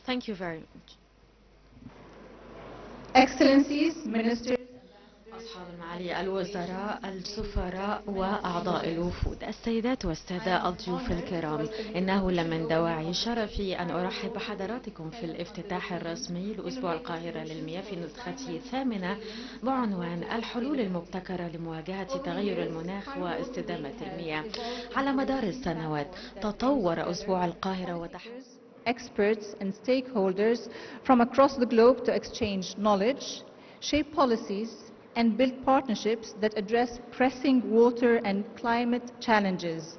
Thank you very much. Excellencies, Ministers, أصحاب المعالي الوزراء السفراء وأعضاء الوفود، السيدات والسادة الضيوف الكرام، إنه لمن دواعي شرفي أن أرحب بحضراتكم في الافتتاح الرسمي لأسبوع القاهرة للمياه في نسخته الثامنة بعنوان الحلول المبتكرة لمواجهة تغير المناخ واستدامة المياه. على مدار السنوات تطور أسبوع القاهرة وتحول experts and stakeholders from across the globe to exchange knowledge, shape policies, and build partnerships that address pressing water and climate challenges.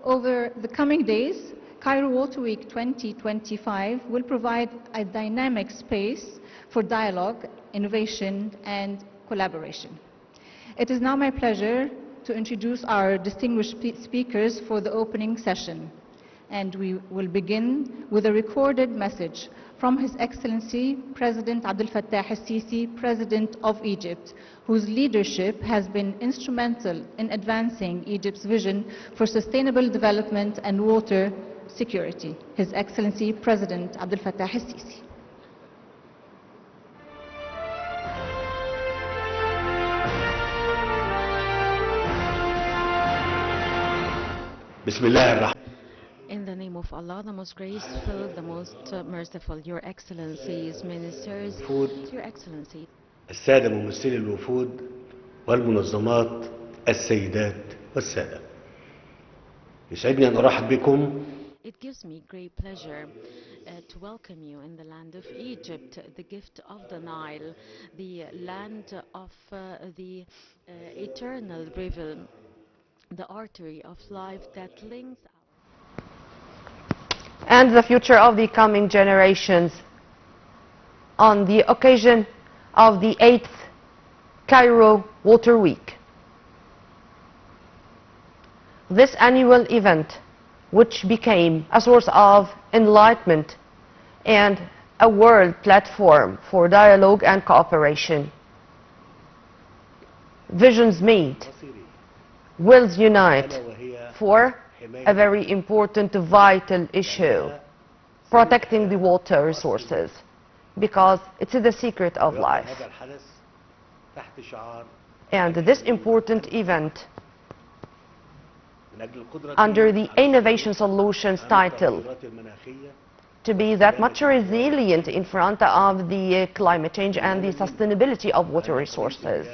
Over the coming days, Cairo Water Week 2025 will provide a dynamic space for dialogue, innovation, and collaboration. It is now my pleasure to introduce our distinguished speakers for the opening session. And we will begin with a recorded message from His Excellency President Abdel Fattah al-Sisi, President of Egypt, whose leadership has been instrumental in advancing Egypt's vision for sustainable development and water security. His Excellency President Abdel Fattah al-Sisi. بسم الله الرحمن. In the name of Allah, the most graceful, the most merciful, Your Excellencies, Ministers, Your Excellency, السادة ممثلي الوفود والمنظمات، السيدات والسادة، يسعدني أن أرحب بكم. It gives me great pleasure to welcome you in the land of Egypt, the gift of the Nile, the land of the eternal river, the artery of life that links and the future of the coming generations. On the occasion of the 8th Cairo Water Week, this annual event, which became a source of enlightenment and a world platform for dialogue and cooperation, visions meet, wills unite for a very important, vital issue, protecting the water resources, because it is the secret of life. And this important event, under the Innovation Solutions title, to be that much resilient in front of the climate change and the sustainability of water resources,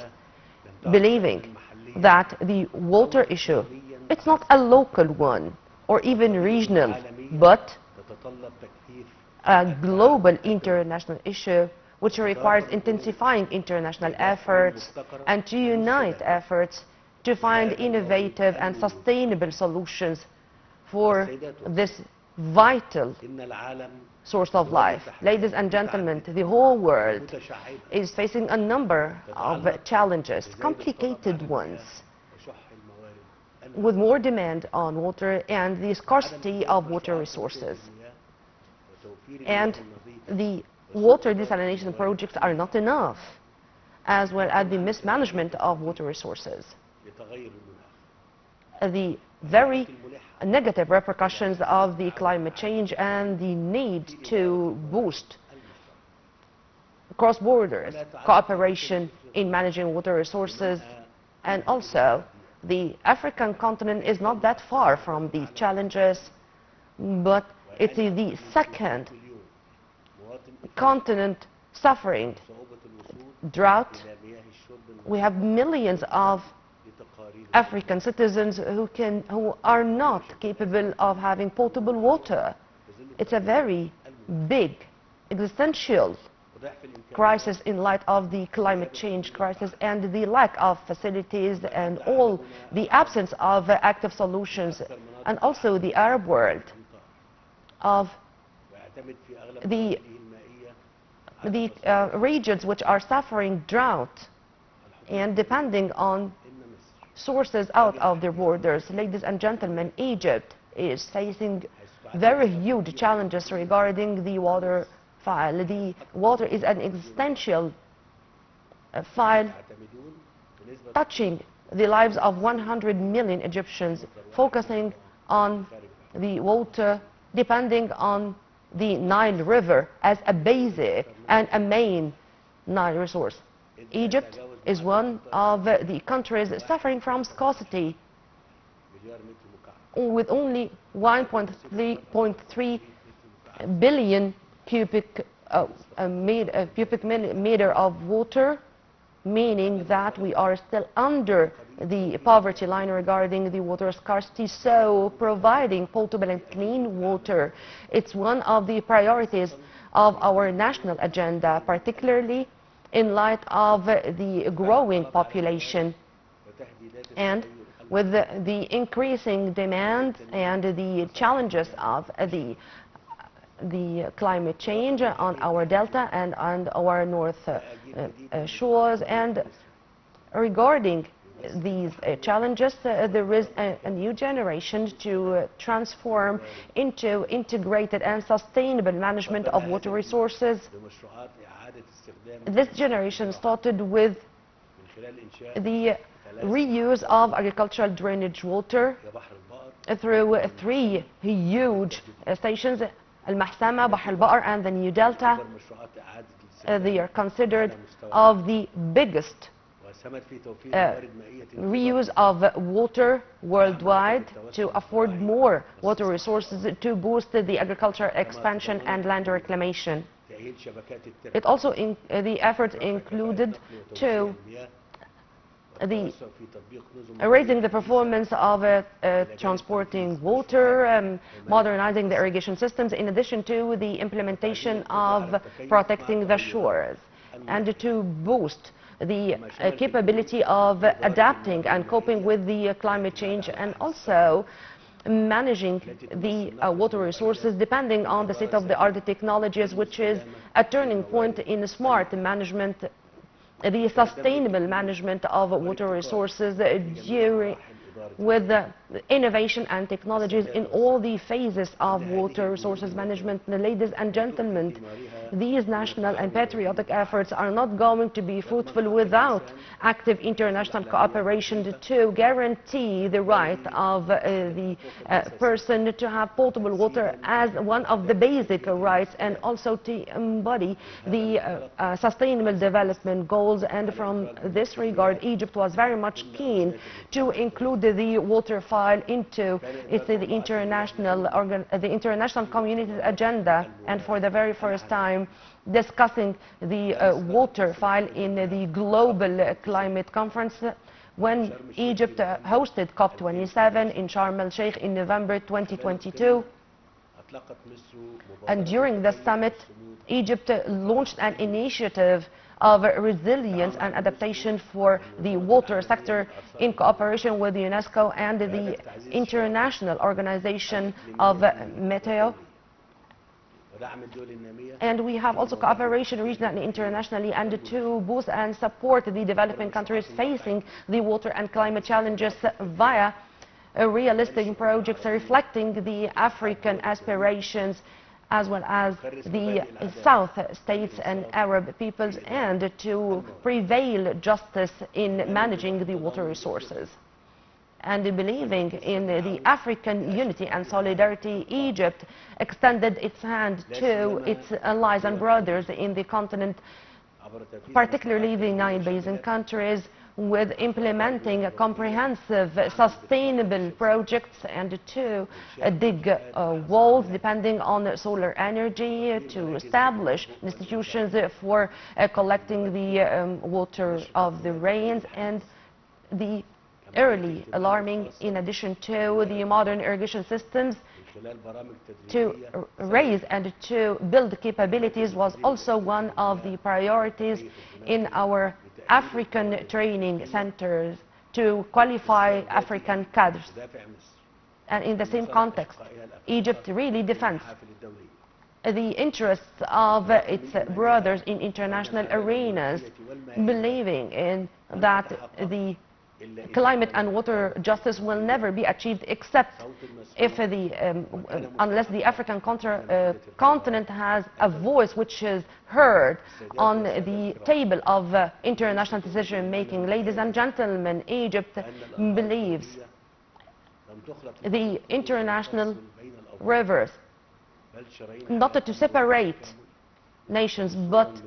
believing that the water issue, it's not a local one or even regional, but a global international issue which requires intensifying international efforts and to unite efforts to find innovative and sustainable solutions for this vital source of life. Ladies and gentlemen, the whole world is facing a number of challenges, complicated ones, with more demand on water and the scarcity of water resources. And the water desalination projects are not enough, as well as the mismanagement of water resources. The very negative repercussions of the climate change and the need to boost cross-border cooperation in managing water resources, and also the African continent is not that far from these challenges, but it is the second continent suffering drought. We have millions of African citizens who are not capable of having potable water. It's a very big existential crisis in light of the climate change crisis and the lack of facilities and all the absence of active solutions, and also the Arab world of the regions which are suffering drought and depending on sources out of their borders. Ladies and gentlemen, Egypt is facing very huge challenges regarding the water file. The water is an existential file touching the lives of 100 million Egyptians, focusing on the water, depending on the Nile River as a basic and a main Nile resource. Egypt is one of the countries suffering from scarcity, with only 1.3 billion cubic meter of water, meaning that we are still under the poverty line regarding the water scarcity. So providing potable and clean water, it's one of the priorities of our national agenda, particularly in light of the growing population and with the increasing demand and the challenges of the climate change on our delta and on our north shores. And regarding these challenges, there is a new generation to transform into integrated and sustainable management of water resources. This generation started with the reuse of agricultural drainage water through 3 huge stations, Al-Mahsama, Bahr al-Baqar and the New Delta. They are considered of the biggest reuse of water worldwide to afford more water resources to boost the agricultural expansion and land reclamation. It also the efforts included to raising the performance of transporting water, modernizing the irrigation systems, in addition to the implementation of protecting the shores, and to boost the capability of adapting and coping with the climate change, and also managing the water resources depending on the state-of-the-art technologies, which is a turning point in smart management, the sustainable management of water resources with innovation and technologies in all the phases of water resources management. Ladies and gentlemen, these national and patriotic efforts are not going to be fruitful without active international cooperation to guarantee the right of the person to have potable water as one of the basic rights, and also to embody the sustainable development goals. And from this regard, Egypt was very much keen to include the water file into the international community's agenda, and for the very first time discussing the water file in the global climate conference when Egypt hosted COP27 in Sharm el-Sheikh in November 2022. And during the summit, Egypt launched an initiative of resilience and adaptation for the water sector in cooperation with UNESCO and the International Organization of Meteo. And we have also cooperation regionally and internationally, and to boost and support the developing countries facing the water and climate challenges via realistic projects reflecting the African aspirations, as well as the South states and Arab peoples, and to prevail justice in managing the water resources. And believing in the African unity and solidarity, Egypt extended its hand to its allies and brothers in the continent, particularly the Nile Basin countries, with implementing a comprehensive sustainable projects, and to dig walls depending on solar energy, to establish institutions for collecting the water of the rains, and the early alarming, in addition to the modern irrigation systems, to raise and to build capabilities was also one of the priorities in our African training centers to qualify African cadres. And in the same context, Egypt really defends the interests of its brothers in international arenas, believing in that the climate and water justice will never be achieved except if unless the African continent has a voice which is heard on the table of international decision making. Ladies and gentlemen, Egypt believes the international rivers not to separate nations, but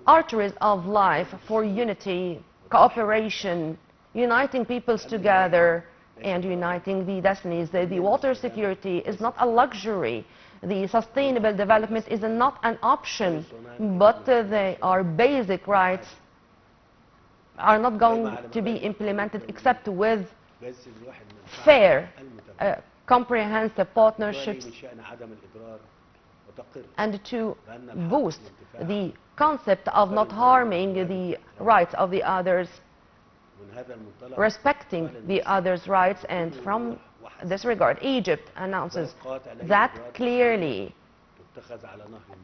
arteries of life for unity, cooperation, uniting peoples together and uniting the destinies. The water security is not a luxury. The sustainable development is not an option, but they are basic rights, are not going to be implemented except with fair, comprehensive partnerships, and to boost the concept of not harming the rights of the others, respecting the others' rights. And from this regard, Egypt announces that clearly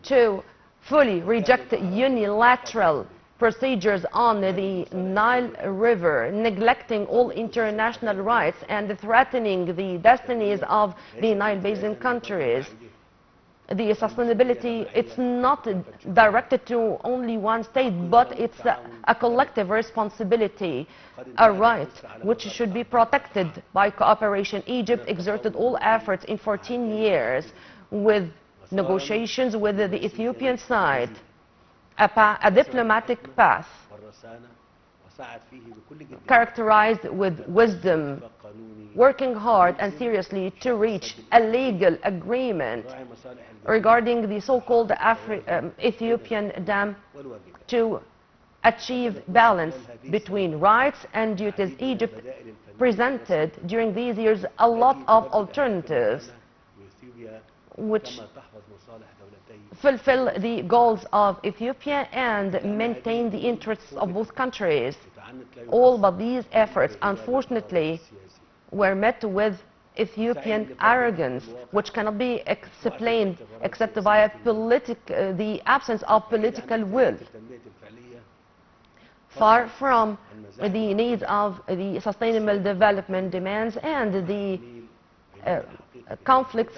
to fully reject unilateral procedures on the Nile River, neglecting all international rights and threatening the destinies of the Nile Basin countries. The sustainability, it's not directed to only one state, but it's a collective responsibility, a right which should be protected by cooperation. Egypt exerted all efforts in 14 years with negotiations with the Ethiopian side, a diplomatic path characterized with wisdom, working hard and seriously to reach a legal agreement regarding the so-called Ethiopian dam to achieve balance between rights and duties. Egypt presented during these years a lot of alternatives which fulfill the goals of Ethiopia and maintain the interests of both countries. All but these efforts, unfortunately, were met with Ethiopian arrogance, which cannot be explained except via the absence of political will. Far from the needs of the sustainable development demands and the conflicts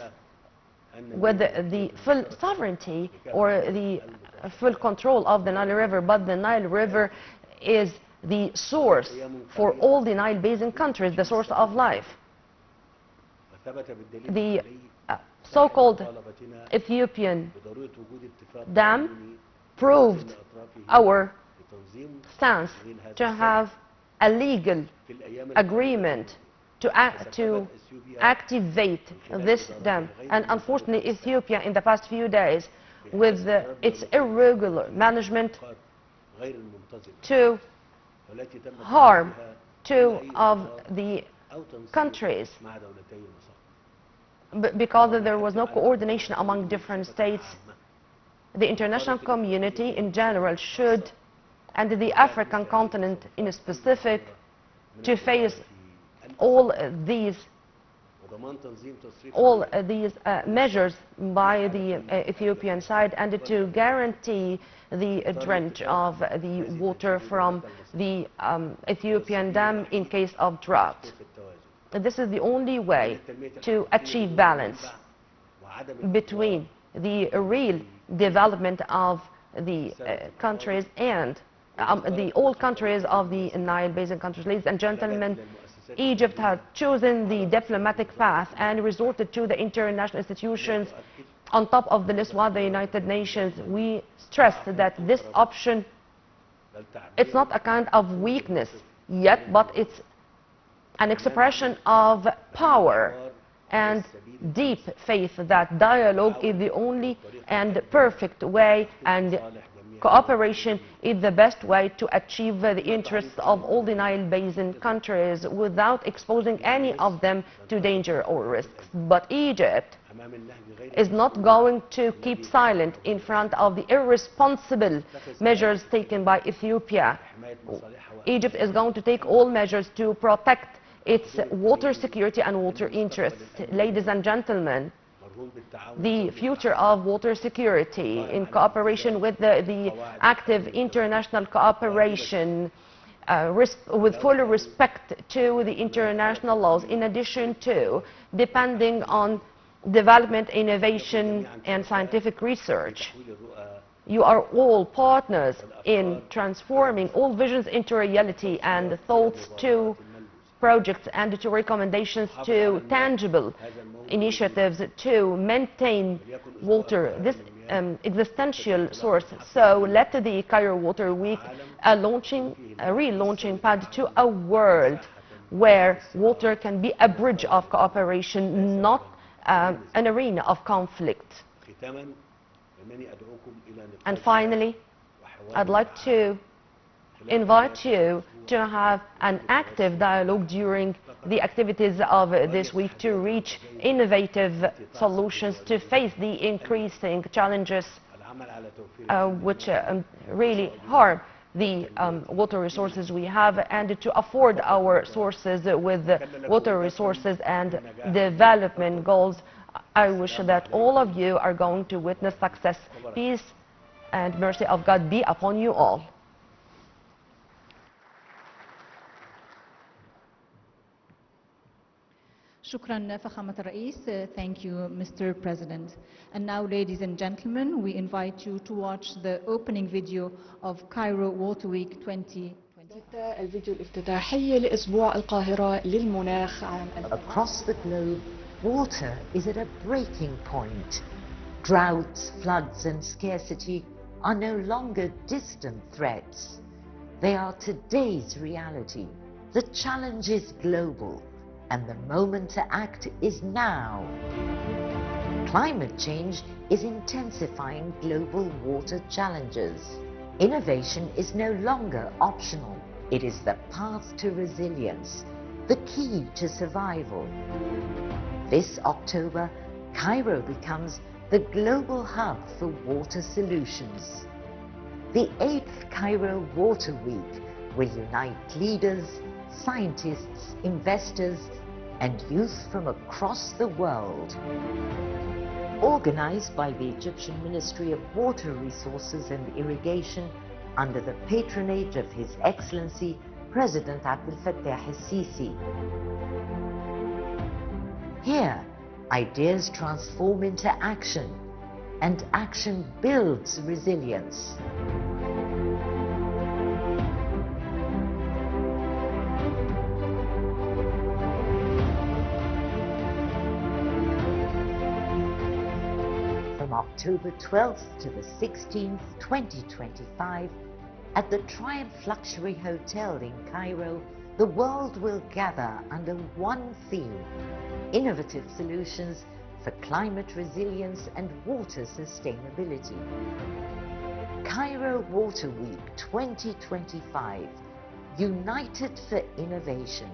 with the full sovereignty or the full control of the Nile River, but the Nile River is the source for all the Nile Basin countries, the source of life. The so-called Ethiopian dam proved our stance to have a legal agreement to activate this dam. And unfortunately, Ethiopia in the past few days, with its irregular management, to harm two of the countries because there was no coordination among different states. The international community in general should, and the African continent in specific, to face all these measures by the Ethiopian side and to guarantee the drench of the water from the Ethiopian dam in case of drought. This is the only way to achieve balance between the real development of the countries and the all countries of the Nile Basin countries. Ladies and gentlemen, Egypt had chosen the diplomatic path and resorted to the international institutions. On top of the list was the United Nations. We stressed that this option, it's not a kind of weakness yet, but it's an expression of power and deep faith that dialogue is the only and perfect way, and cooperation is the best way to achieve the interests of all the Nile Basin countries without exposing any of them to danger or risks. But Egypt is not going to keep silent in front of the irresponsible measures taken by Ethiopia. Egypt is going to take all measures to protect its water security and water interests. Ladies and gentlemen, the future of water security in cooperation with the active international cooperation with full respect to the international laws, in addition to depending on development, innovation and scientific research. You are all partners in transforming all visions into reality and thoughts to projects and to recommendations to tangible initiatives to maintain water, this existential source. So let the Cairo Water Week a relaunching pad to a world where water can be a bridge of cooperation, not an arena of conflict. And finally, I'd like to invite you to have an active dialogue during the activities of this week to reach innovative solutions to face the increasing challenges which really harm the water resources we have, and to afford our sources with water resources and development goals. I wish that all of you are going to witness success. Peace and mercy of God be upon you all. Shukran, فخامة الرئيس. Thank you, Mr. President. And now, ladies and gentlemen, we invite you to watch the opening video of Cairo Water Week 2020. الفيديو الافتتاحي لأسبوع القاهرة للمناخ عام. Across the globe, water is at a breaking point. Droughts, floods and scarcity are no longer distant threats. They are today's reality. The challenge is global, and the moment to act is now. Climate change is intensifying global water challenges. Innovation is no longer optional. It is the path to resilience, the key to survival. This October, Cairo becomes the global hub for water solutions. The 8th Cairo Water Week will unite leaders, scientists, investors, and youth from across the world. Organized by the Egyptian Ministry of Water Resources and Irrigation under the patronage of His Excellency President Abdel Fattah el-Sisi. Here, ideas transform into action, and action builds resilience. From October 12th to the 16th, 2025, at the Triumph Luxury Hotel in Cairo, the world will gather under one theme: innovative solutions for climate resilience and water sustainability. Cairo Water Week 2025, united for innovation,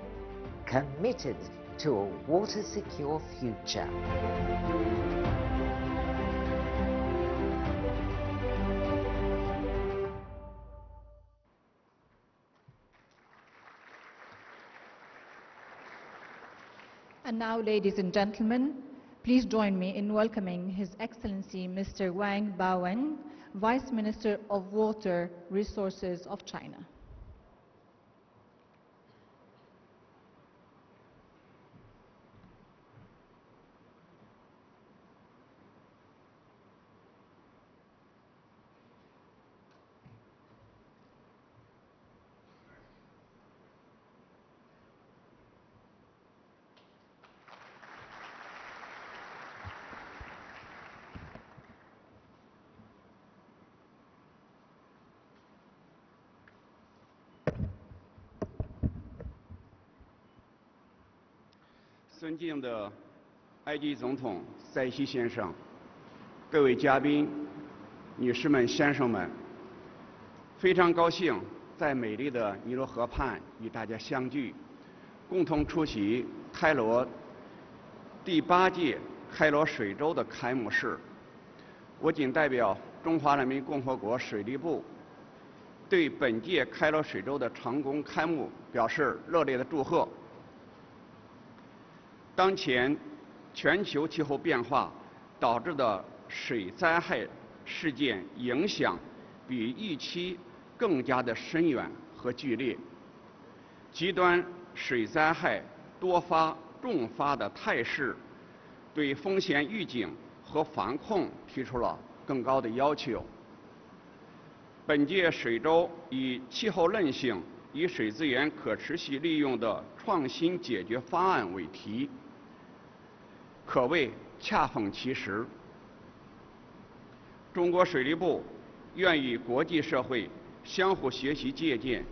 committed to a water-secure future. And now, ladies and gentlemen, please join me in welcoming His Excellency Mr. Wang Baowen, Vice Minister of Water Resources of China.尊敬的埃及总统塞西先生，各位嘉宾、女士们、先生们，非常高兴在美丽的尼罗河畔与大家相聚，共同出席开罗第8届开罗水周的开幕式。我谨代表中华人民共和国水利部，对本届开罗水周的成功开幕表示热烈的祝贺。当前，全球气候变化导致的水灾害事件影响比预期更加的深远和剧烈，极端水灾害多发重发的态势，对风险预警和防控提出了更高的要求。本届水周以气候韧性与水资源可持续利用的创新解决方案为题。可谓恰逢其时。中国水利部愿与国际社会相互学习借鉴，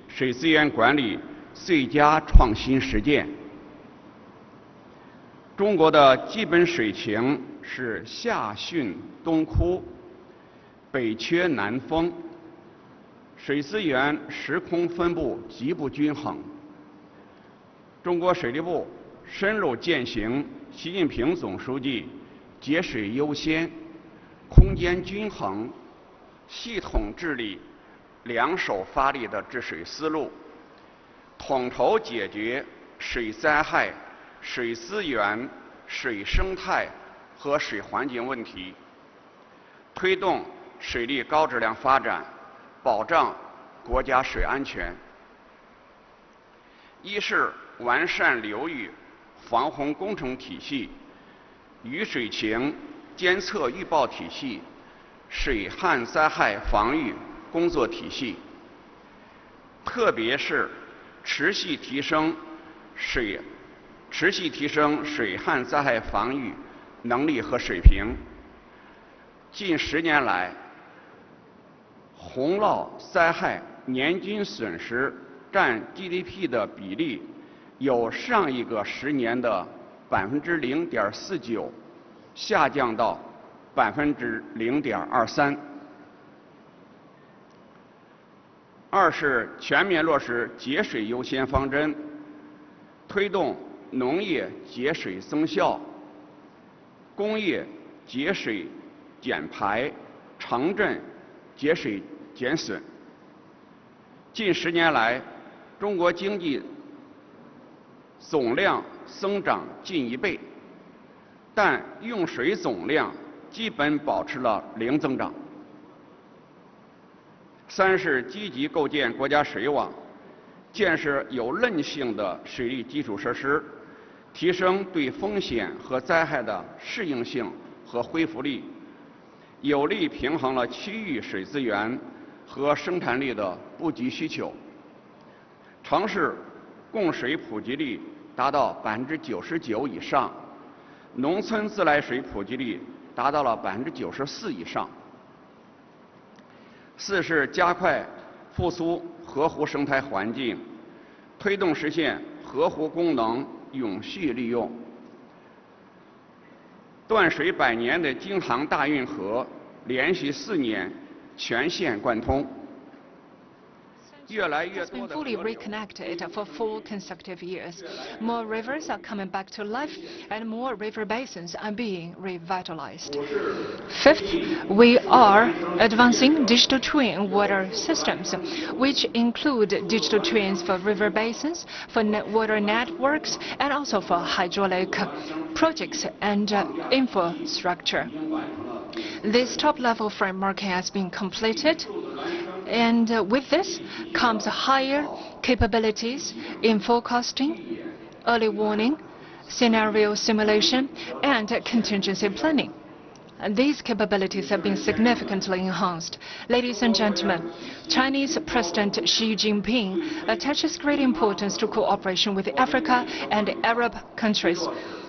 水资源管理最佳创新实践。中国的基本水情是夏汛冬枯，北缺南丰，水资源时空分布极不均衡。中国水利部深入践行习近平总书记节水优先、空间均衡、系统治理、两手发力的治水思路，统筹解决水灾害、水资源、水生态和水环境问题，推动水利高质量发展，保障国家水安全。一是完善流域防洪工程体系、雨水情监测预报体系、水旱灾害防御工作体系，特别是持续提升水旱灾害防御能力和水平。近10年来，洪涝灾害年均损失占 GDP 的比例由上一个10年的0.49%下降到0.23%。二是全面落实节水优先方针，推动农业节水增效、工业节水减排、城镇节水减损。近10年来，中国经济总量增长近1倍，但用水总量基本保持了零增长。三是积极构建国家水网，建设有韧性的水利基础设施，提升对风险和灾害的适应性和恢复力，有力平衡了区域水资源和生产力的布局需求。城市供水普及率达到99%以上，农村自来水普及率达到了94%以上。四是加快复苏河湖生态环境，推动实现河湖功能永续利用。断水100年的京杭大运河连续4年全线贯通。Has been fully reconnected for 4 consecutive years. More rivers are coming back to life and more river basins are being revitalized. Fifth, we are advancing digital twin water systems, which include digital twins for river basins, for water networks, and also for hydraulic projects and infrastructure. This top-level framework has been completed. And with this comes higher capabilities in forecasting, early warning, scenario simulation, and contingency planning. And these capabilities have been significantly enhanced. Ladies and gentlemen, Chinese President Xi Jinping attaches great importance to cooperation with Africa and Arab countries.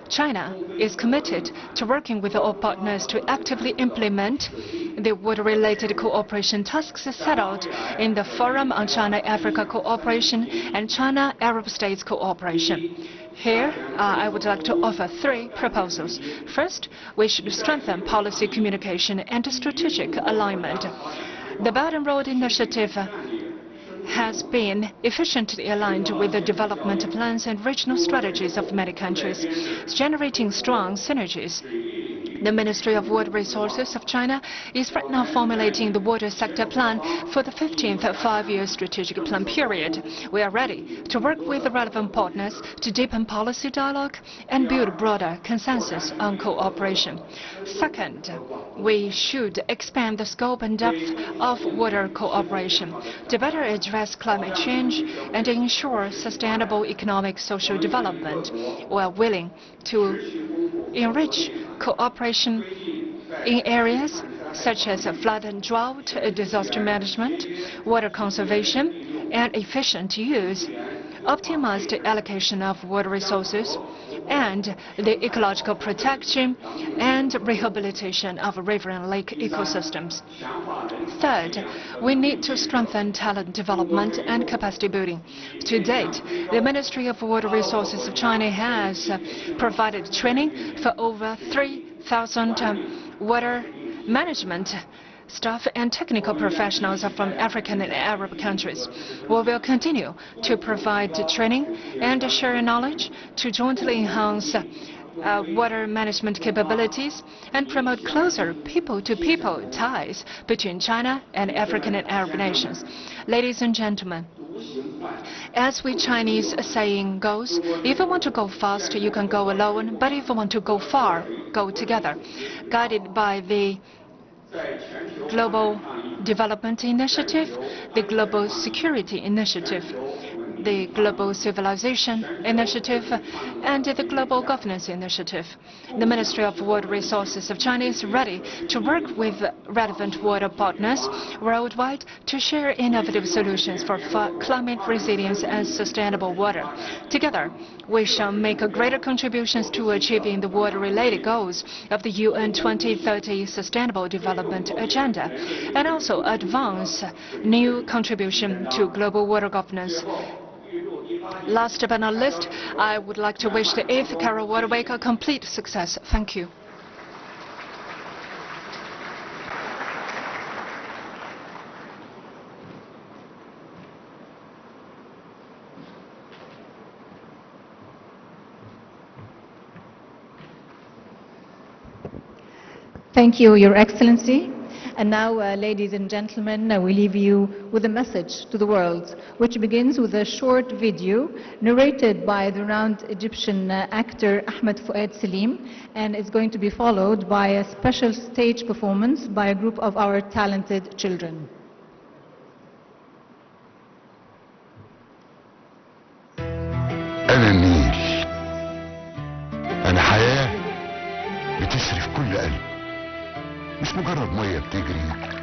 China is committed to working with all partners to actively implement the water-related cooperation tasks set out in the Forum on China-Africa Cooperation and China-Arab States Cooperation. Here, I would like to offer 3 proposals. First, we should strengthen policy communication and strategic alignment. The Belt and Road Initiative has been efficiently aligned with the development plans and regional strategies of many countries, generating strong synergies. The Ministry of Water Resources of China is right now formulating the water sector plan for the 15th 5-year strategic plan period. We are ready to work with the relevant partners to deepen policy dialogue and build broader consensus on cooperation. Second, we should expand the scope and depth of water cooperation to better address climate change and ensure sustainable economic social development. We are willing to enrich cooperation in areas such as flood and drought, disaster management, water conservation, and efficient use, optimized allocation of water resources, and the ecological protection and rehabilitation of river and lake ecosystems. Third, we need to strengthen talent development and capacity building. To date, the Ministry of Water Resources of China has provided training for over 3,000 water management staff and technical professionals from African and Arab countries. We will continue to provide training and share knowledge to jointly enhance water management capabilities and promote closer people-to-people ties between China and African and Arab nations. Ladies and gentlemen, as we Chinese saying goes, if you want to go fast, you can go alone, but if you want to go far, go together. Guided by the Global Development Initiative, the Global Security Initiative, the Global Civilization Initiative, and the Global Governance Initiative. The Ministry of Water Resources of China is ready to work with relevant water partners worldwide to share innovative solutions for climate resilience and sustainable water. Together, we shall make greater contributions to achieving the water-related goals of the UN 2030 Sustainable Development Agenda, and also advance new contribution to global water governance. Last but not least, I would like to wish the 8th Cairo Water Week a complete success. Thank you. Thank you, Your Excellency. And now, ladies and gentlemen, we leave you with a message to the world, which begins with a short video narrated by the renowned Egyptian actor Ahmed Fouad Salim, and is going to be followed by a special stage performance by a group of our talented children. أنا النيل، أنا حياة بتسري في كل قلب، مش مجرد مية بتجري.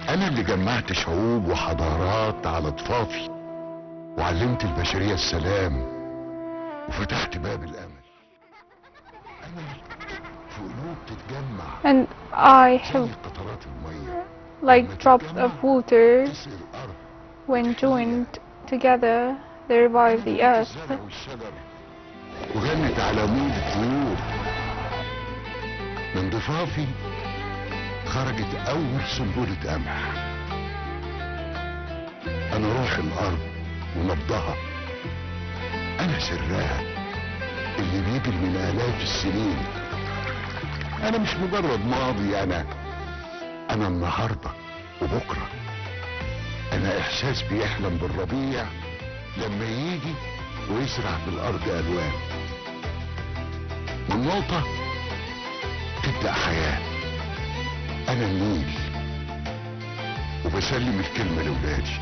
أنا اللي جمعت شعوب وحضارات على ضفافي، وعلمت البشرية السلام، وفتحت باب الأمل. أنا في قلوب تتجمع. And I have, قطرات المية like drops of water, when joined together, they revive the earth. وغنت على مود الطيور. من ضفافي خرجت أول سنبلة قمح. أنا روح الأرض ونبضها، أنا سرها اللي بيجري من آلاف السنين. أنا مش مجرد ماضي، أنا النهاردة وبكرة. أنا إحساس بيحلم بالربيع لما يجي ويزرع في الأرض ألوان. من نقطة تبدأ حياة. أنا النيل، وبسلم الكلمة لأولادي.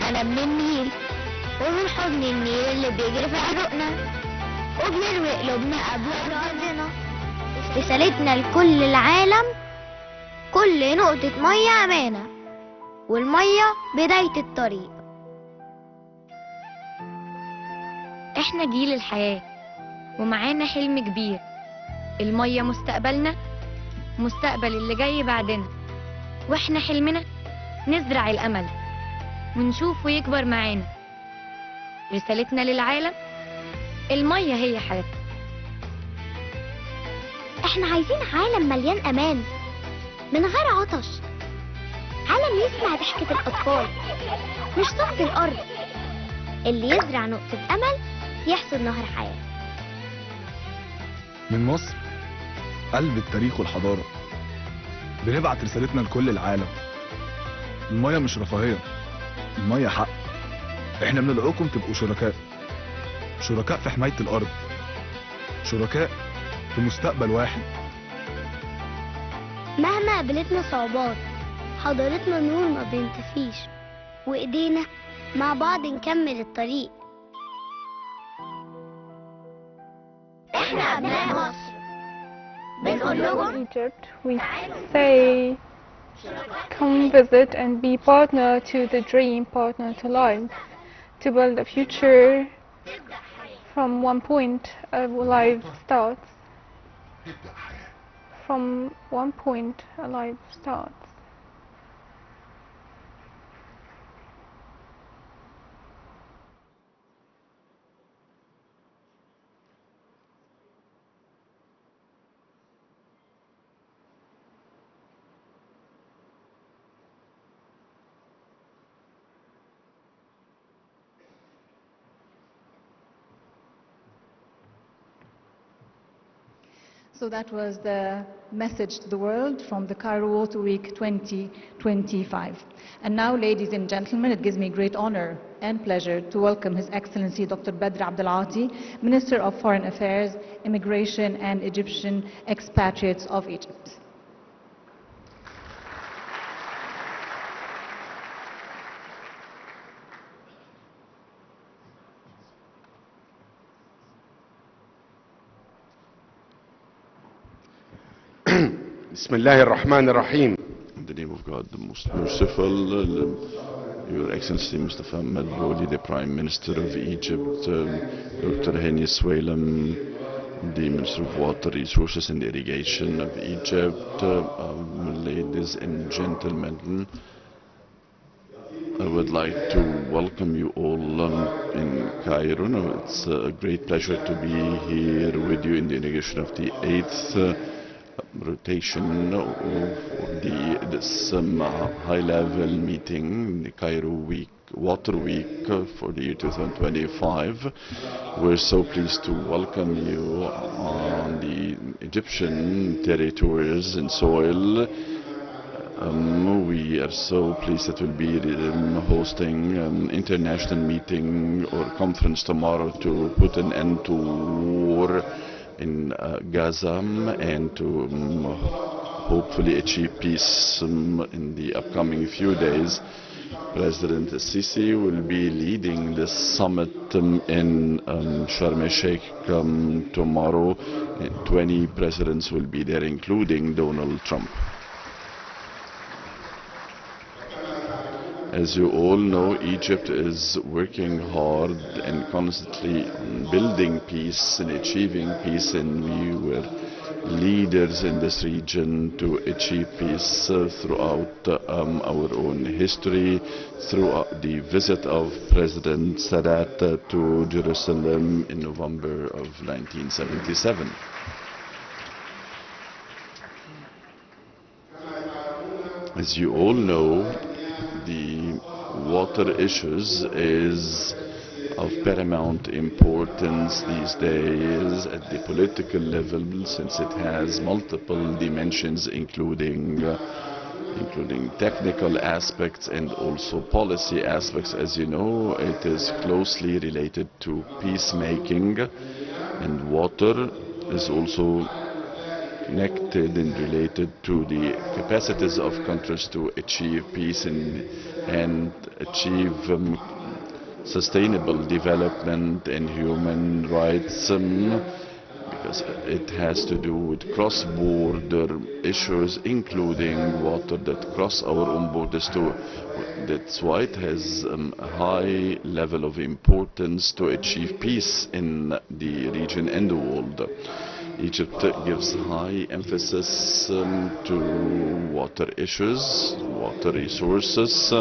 أنا من النيل، ومن حضن النيل اللي بيجري في عروقنا، وبنروي قلوبنا قبل أرضنا. رسالتنا لكل العالم: كل نقطة مية أمانة، والمية بداية الطريق. احنا جيل الحياة، ومعانا حلم كبير. المية مستقبلنا، مستقبل اللي جاي بعدنا، واحنا حلمنا نزرع الأمل ونشوفه يكبر معانا. رسالتنا للعالم: المية هي حياتنا. احنا عايزين عالم مليان أمان، من غير عطش، عالم يسمع ضحكة الأطفال مش صوت الأرض. اللي يزرع نقطة أمل يحصد نهر حياة. من مصر، قلب التاريخ والحضارة، بنبعت رسالتنا لكل العالم: المية مش رفاهية، المية حق. احنا بندعوكم تبقوا شركاء في حماية الأرض، شركاء في مستقبل واحد. مهما قابلتنا صعوبات، حضارتنا نور ما بينطفيش، وإيدينا مع بعض نكمل الطريق. احنا ابناء مصر بنقول لهم Egypt, we say, come visit and be partner to the dream, partner to life, to build a future from one point of life starts. From one point a life starts. So that was the message to the world from the Cairo Water Week 2025. And now, ladies and gentlemen, it gives me great honor and pleasure to welcome His Excellency Dr. Badr Abdelati, Minister of Foreign Affairs, Immigration and Egyptian Expatriates of Egypt. بسم الله الرحمن الرحيم. In the name of God, the most merciful, Your Excellency Mustafa Madbouli, the Prime Minister of Egypt, Dr. Hani Swalem, the Minister of Water Resources and Irrigation of Egypt, ladies and gentlemen, I would like to welcome you all in Cairo. It's a great pleasure to be here with you in the inauguration of the 8th rotation of this high-level meeting, the Cairo Water Week for the year 2025. We're so pleased to welcome you on the Egyptian territories and soil. We are so pleased that we'll be hosting an international meeting or conference tomorrow to put an end to war in Gaza and to hopefully achieve peace in the upcoming few days. President Sisi will be leading this summit in Sharm el-Sheikh tomorrow. 20 presidents will be there, including Donald Trump. As you all know, Egypt is working hard and constantly on building peace and achieving peace, and we were leaders in this region to achieve peace throughout our own history, through the visit of President Sadat to Jerusalem in November of 1977. As you all know, the water issues is of paramount importance these days at the political level, since it has multiple dimensions, including technical aspects and also policy aspects. As you know, it is closely related to peacemaking, and water is also connected and related to the capacities of countries to achieve peace and achieve sustainable development and human rights, because it has to do with cross-border issues, including water that cross our own borders too. That's why it has a high level of importance to achieve peace in the region and the world. Egypt gives high emphasis to water issues, water resources,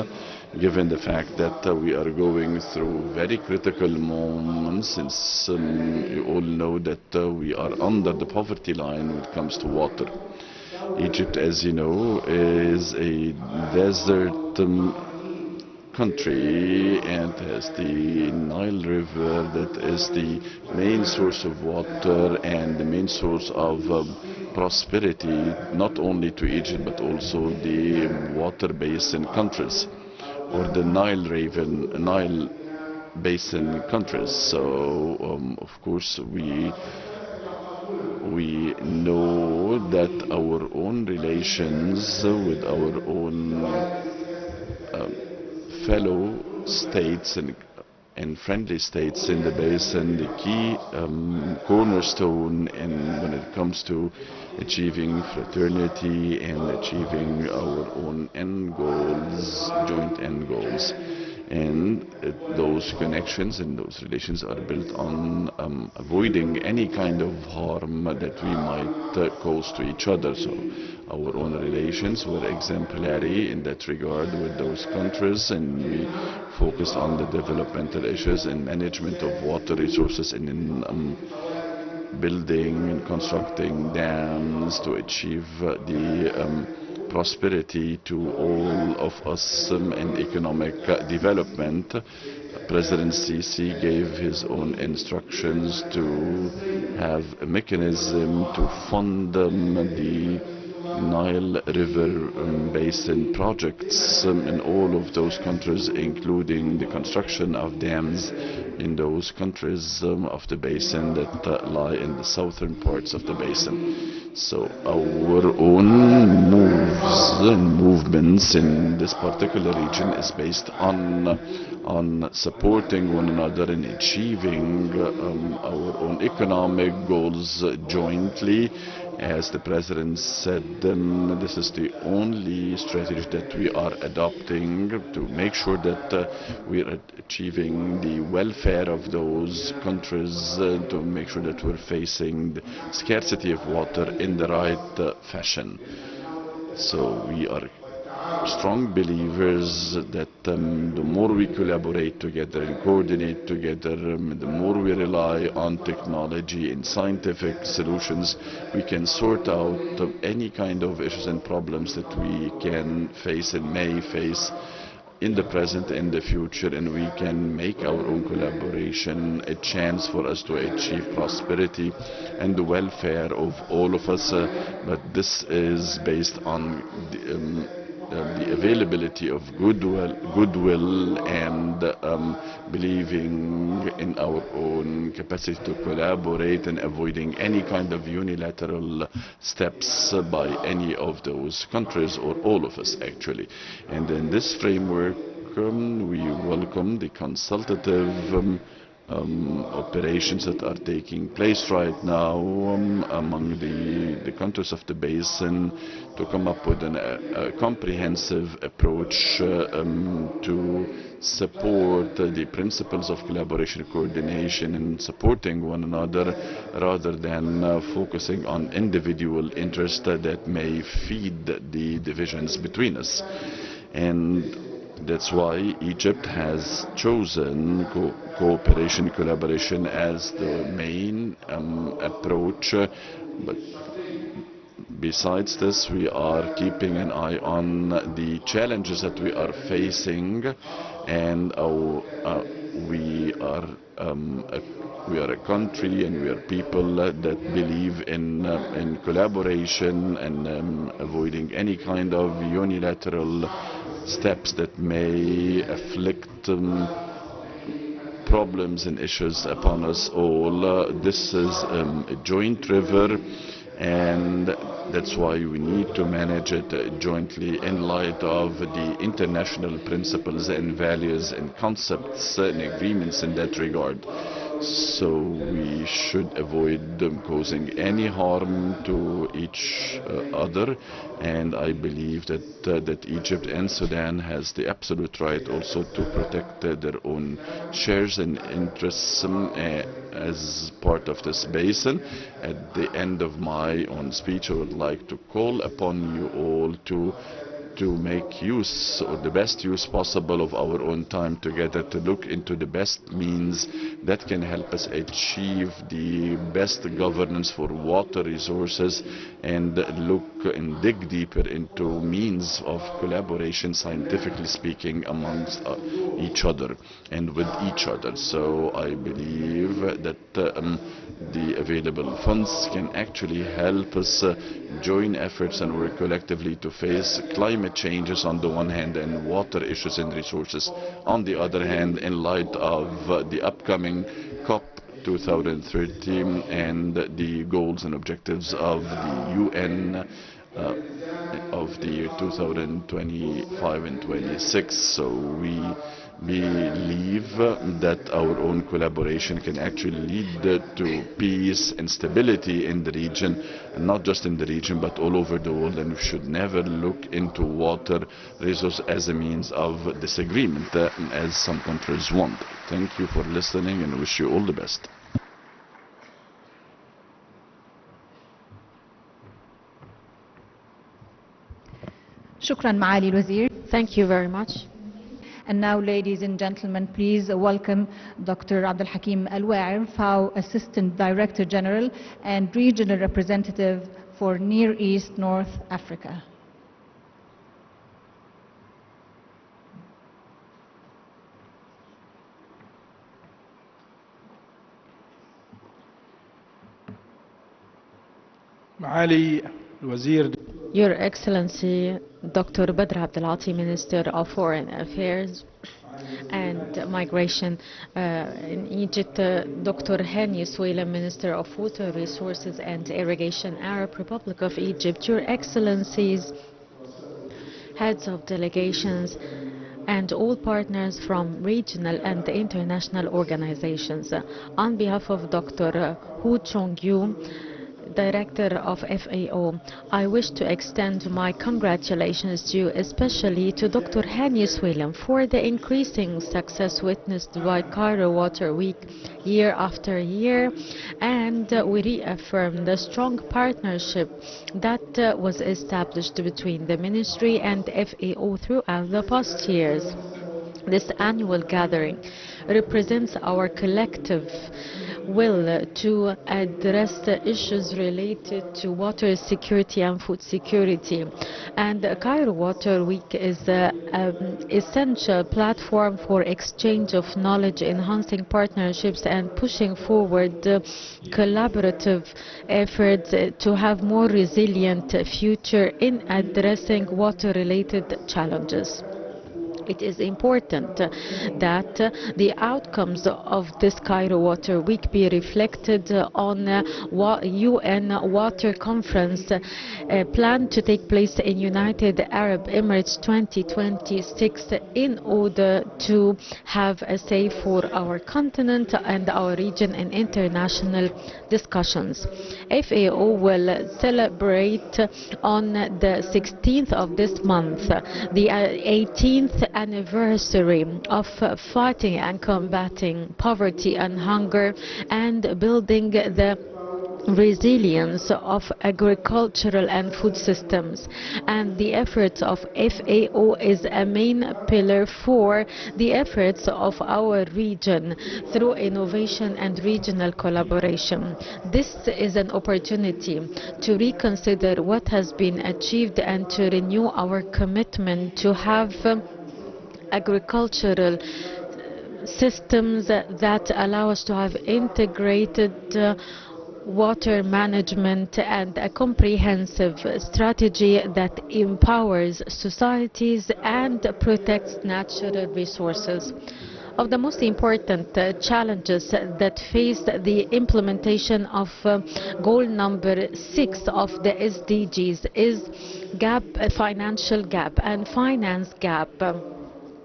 given the fact that we are going through very critical moments, since you all know that we are under the poverty line when it comes to water. Egypt, as you know, is a desert country and has the Nile River that is the main source of water and the main source of prosperity, not only to Egypt but also the water basin countries, or the Nile basin countries. So of course we know that our own relations with our own fellow states and friendly states in the basin, the key cornerstone when it comes to achieving fraternity and achieving our own end goals, joint end goals. And those connections and those relations are built on avoiding any kind of harm that we might cause to each other. So our own relations were exemplary in that regard with those countries, and we focused on the developmental issues and management of water resources and in building and constructing dams to achieve the prosperity to all of us and economic development. President Sisi gave his own instructions to have a mechanism to fund the Nile River basin projects in all of those countries, including the construction of dams in those countries of the basin that lie in the southern parts of the basin. So our own moves and movements in this particular region is based on supporting one another and achieving our own economic goals jointly. As the President said, this is the only strategy that we are adopting to make sure that we are achieving the welfare of those countries, to make sure that we're facing the scarcity of water in the right fashion. So we are strong believers that the more we collaborate together and coordinate together, the more we rely on technology and scientific solutions, we can sort out any kind of issues and problems that we can face and may face in the present and the future, and we can make our own collaboration a chance for us to achieve prosperity and the welfare of all of us. But this is based on the availability of goodwill and believing in our own capacity to collaborate and avoiding any kind of unilateral steps by any of those countries, or all of us actually. And in this framework, we welcome the consultative operations that are taking place right now among the countries of the basin to come up with a comprehensive approach to support the principles of collaboration, coordination, and supporting one another, rather than focusing on individual interests that may feed the divisions between us. And that's why Egypt has chosen cooperation, collaboration as the main approach. But besides this, we are keeping an eye on the challenges that we are facing, and we are a country and we are people that believe in collaboration and avoiding any kind of unilateral steps that may afflict problems and issues upon us all. This is a joint river, and that's why we need to manage it jointly in light of the international principles and values and concepts and agreements in that regard. So we should avoid causing any harm to each other, and I believe that Egypt and Sudan has the absolute right also to protect their own shares and interests as part of this basin. At the end of my own speech, I would like to call upon you all to make use, or the best use possible, of our own time together, to look into the best means that can help us achieve the best governance for water resources, and look and dig deeper into means of collaboration, scientifically speaking, amongst each other and with each other. So I believe that the available funds can actually help us join efforts and work collectively to face climate changes on the one hand and water issues and resources on the other hand, in light of the upcoming COP 2030 and the goals and objectives of the UN of the year 2025 and 26. So we believe that our own collaboration can actually lead to peace and stability in the region, and not just in the region but all over the world, and we should never look into water resource as a means of disagreement as some countries want. Thank you for listening and wish you all the best. شكرا معالي الوزير. Thank you very much. And now, ladies and gentlemen, please welcome Dr. Abdelhakim Al-Waer, FAO Assistant Director General and Regional Representative for Near East North Africa. معالي الوزير Your Excellency, Dr. Badr Abdelati, Minister of Foreign Affairs and Migration in Egypt, Dr. Hani Soueilem, Minister of Water Resources and Irrigation, Arab Republic of Egypt, Your Excellencies, heads of delegations, and all partners from regional and international organizations. On behalf of Dr. Hu Chong-yu, Director of FAO, I wish to extend my congratulations to you, especially to Dr. Hani Soueilem, for the increasing success witnessed by Cairo Water Week year after year, and we reaffirm the strong partnership that was established between the Ministry and FAO throughout the past years. This annual gathering represents our collective will to address the issues related to water security and food security. And Cairo Water Week is an essential platform for exchange of knowledge, enhancing partnerships and pushing forward collaborative efforts to have more resilient future in addressing water-related challenges. It is important that the outcomes of this Cairo Water Week be reflected on UN Water Conference planned to take place in United Arab Emirates 2026 in order to have a say for our continent and our region in international discussions. FAO will celebrate on the 16th of this month the 18th anniversary of fighting and combating poverty and hunger and building the resilience of agricultural and food systems, and the efforts of FAO is a main pillar for the efforts of our region through innovation and regional collaboration. This is an opportunity to reconsider what has been achieved and to renew our commitment to have agricultural systems that allow us to have integrated water management and a comprehensive strategy that empowers societies and protects natural resources. Of the most important challenges that face the implementation of goal number 6 of the SDGs is financial gap and finance gap.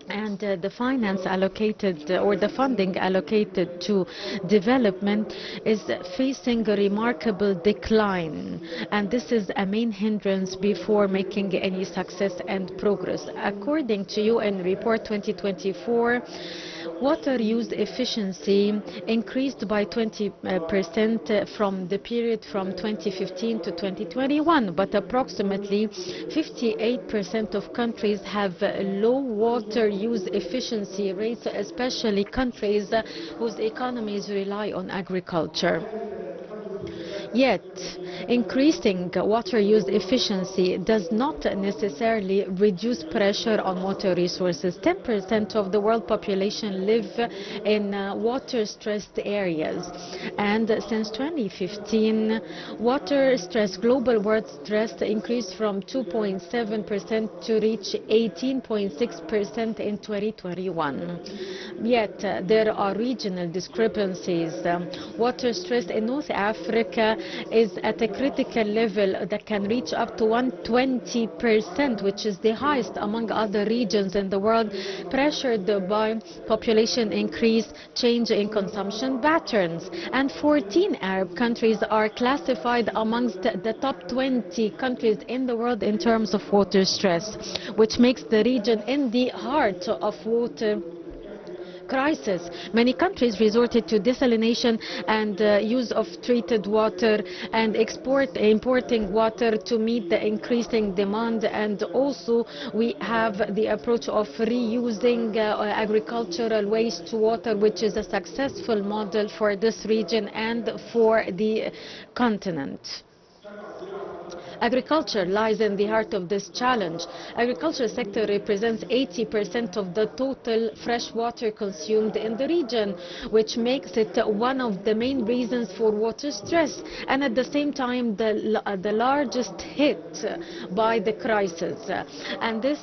And the finance allocated or the funding allocated to development is facing a remarkable decline, and this is a main hindrance before making any success and progress. According to UN Report 2024, water use efficiency increased by 20% from the period from 2015 to 2021, but approximately 58% of countries have low water use efficiency rates, especially countries whose economies rely on agriculture. Yet, increasing water use efficiency does not necessarily reduce pressure on water resources. 10% of the world population live in water-stressed areas. And since 2015, global water stress increased from 2.7% to reach 18.6% in 2021. Yet, there are regional discrepancies. Water stress in North Africa is at a critical level that can reach up to 120%, which is the highest among other regions in the world, pressured by population increase, change in consumption patterns. And 14 Arab countries are classified amongst the top 20 countries in the world in terms of water stress, which makes the region in the heart of water crisis. Many countries resorted to desalination and use of treated water and importing water to meet the increasing demand. And also we have the approach of reusing agricultural wastewater, which is a successful model for this region and for the continent. Agriculture lies in the heart of this challenge. Agriculture sector represents 80% of the total fresh water consumed in the region, which makes it one of the main reasons for water stress, and at the same time the largest hit by the crisis. And this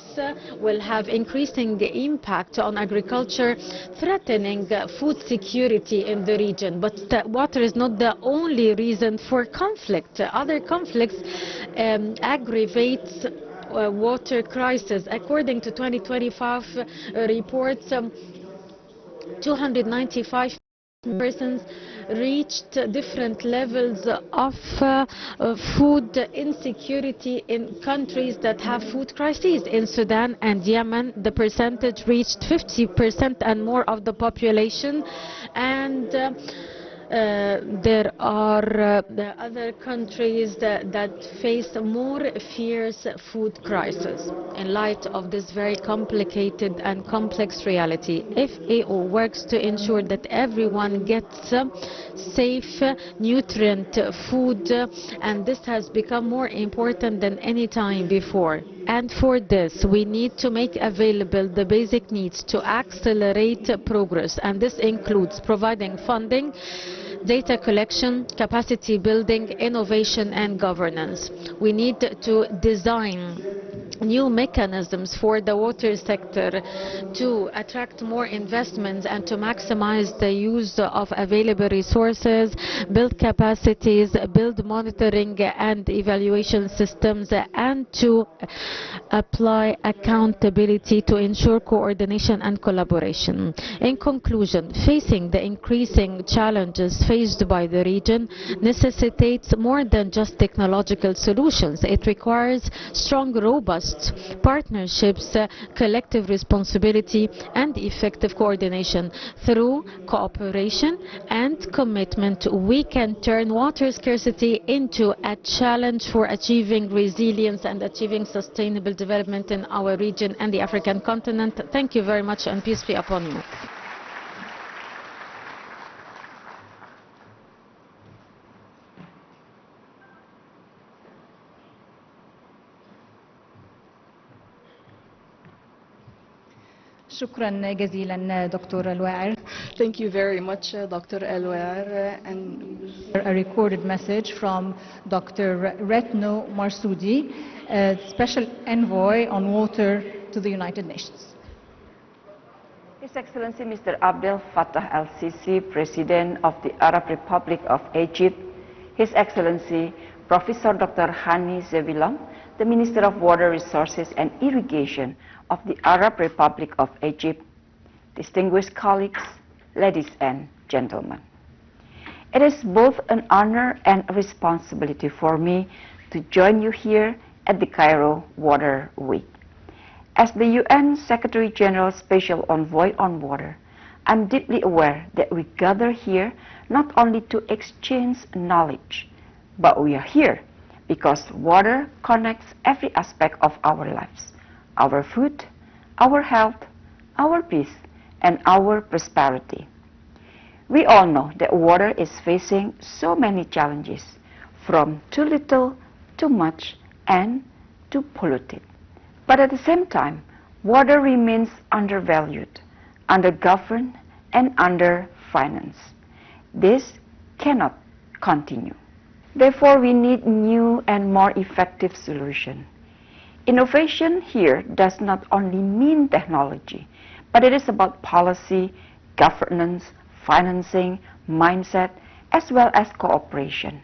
will have increasing impact on agriculture, threatening food security in the region. But water is not the only reason for conflict. Other conflicts aggravates water crisis. According to 2025 reports, 295 persons reached different levels of food insecurity in countries that have food crises. In Sudan and Yemen, the percentage reached 50% and more of the population, and there are the other countries that face more fierce food crisis. In light of this very complicated and complex reality, if EU works to ensure that everyone gets safe, nutrient food, and this has become more important than any time before. And for this, we need to make available the basic needs to accelerate progress, and this includes providing funding, data collection, capacity building, innovation and governance. We need to design new mechanisms for the water sector to attract more investments and to maximize the use of available resources, build capacities, build monitoring and evaluation systems, and to apply accountability to ensure coordination and collaboration. In conclusion, facing the increasing challenges faced by the region necessitates more than just technological solutions. It requires strong, robust partnerships, collective responsibility and effective coordination. Through cooperation and commitment, we can turn water scarcity into a challenge for achieving resilience and achieving sustainable development in our region and the African continent. Thank you very much, and peace be upon you. شكرا جزيلا دكتور الواعر. Thank you very much, Dr. El-Waer. And a recorded message from Dr. Retno Marsoudi, Special Envoy on Water to the United Nations. His Excellency Mr. Abdel Fattah el-Sisi, President of the Arab Republic of Egypt, His Excellency Professor Dr. Hani Zevilam, the Minister of Water Resources and Irrigation of the Arab Republic of Egypt, distinguished colleagues, ladies and gentlemen. It is both an honor and a responsibility for me to join you here at the Cairo Water Week. As the UN Secretary General Special Envoy on Water, I'm deeply aware that we gather here not only to exchange knowledge, but we are here because water connects every aspect of our lives: our food, our health, our peace, and our prosperity. We all know that water is facing so many challenges, from too little, too much, and too polluted. But at the same time, water remains undervalued, undergoverned, and underfinanced. This cannot continue. Therefore, we need new and more effective solutions. Innovation here does not only mean technology, but it is about policy, governance, financing, mindset, as well as cooperation.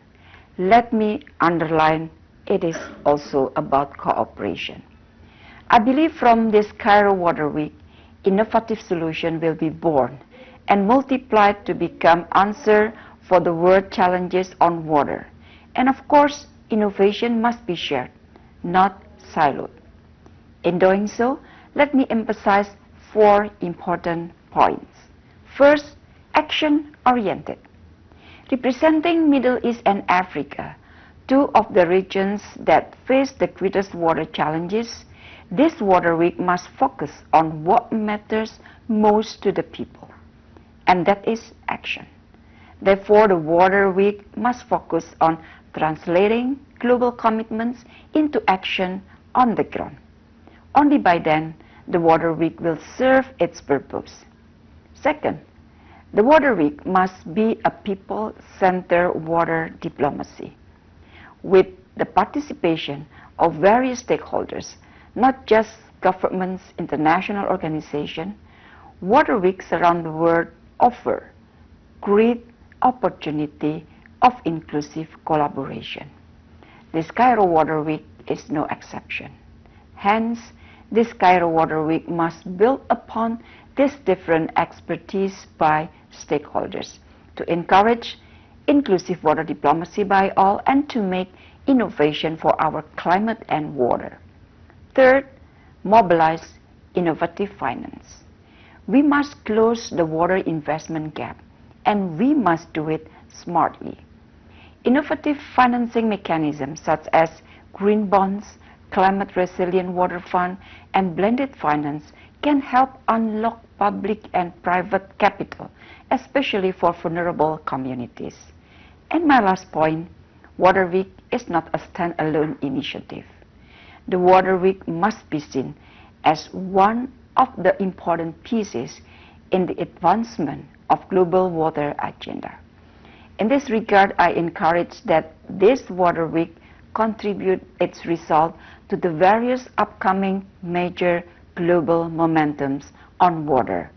let me underline it is also about cooperation. I believe from this Cairo Water Week, innovative solutions will be born and multiplied to become answer for the world challenges on water. And of course, innovation must be shared, not siloed. In doing so, let me emphasize 4 important points. First, action-oriented. Representing Middle East and Africa, 2 of the regions that face the greatest water challenges, this Water Week must focus on what matters most to the people, and that is action. Therefore, the Water Week must focus on translating global commitments into action on the ground. Only by then, the Water Week will serve its purpose. Second, the Water Week must be a people-centered water diplomacy. With the participation of various stakeholders, not just governments, international organizations, Water Weeks around the world offer great opportunity of inclusive collaboration. This Cairo Water Week is no exception. Hence, this Cairo Water Week must build upon this different expertise by stakeholders to encourage inclusive water diplomacy by all and to make innovation for our climate and water. Third, mobilize innovative finance. We must close the water investment gap, and we must do it smartly. Innovative financing mechanisms such as green bonds, climate resilient water fund, and blended finance can help unlock public and private capital, especially for vulnerable communities. And my last point, Water Week is not a standalone initiative. The Water Week must be seen as one of the important pieces in the advancement of global water agenda. In this regard, I encourage that this Water Week contribute its result to the various upcoming major global momentums on water.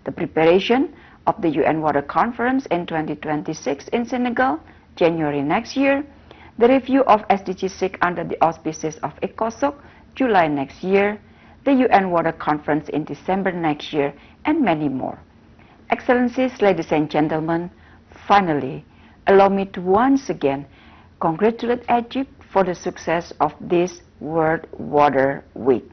The preparation of the UN Water Conference in 2026 in Senegal, January next year, the review of SDG 6 under the auspices of ECOSOC, July next year, the UN Water Conference in December next year, and many more. Excellencies, ladies and gentlemen, finally, allow me to once again congratulate Egypt for the success of this World Water Week,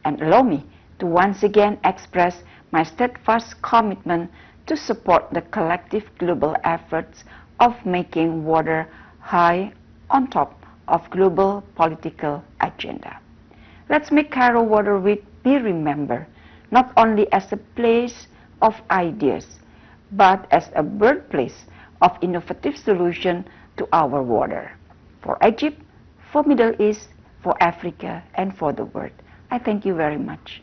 and allow me to once again express my steadfast commitment to support the collective global efforts of making water high on top of global political agenda. Let's make Cairo Water Week be remembered not only as a place of ideas, but as a birthplace of innovative solutions to our water. For Egypt, for Middle East, for Africa, and for the world. I thank you very much.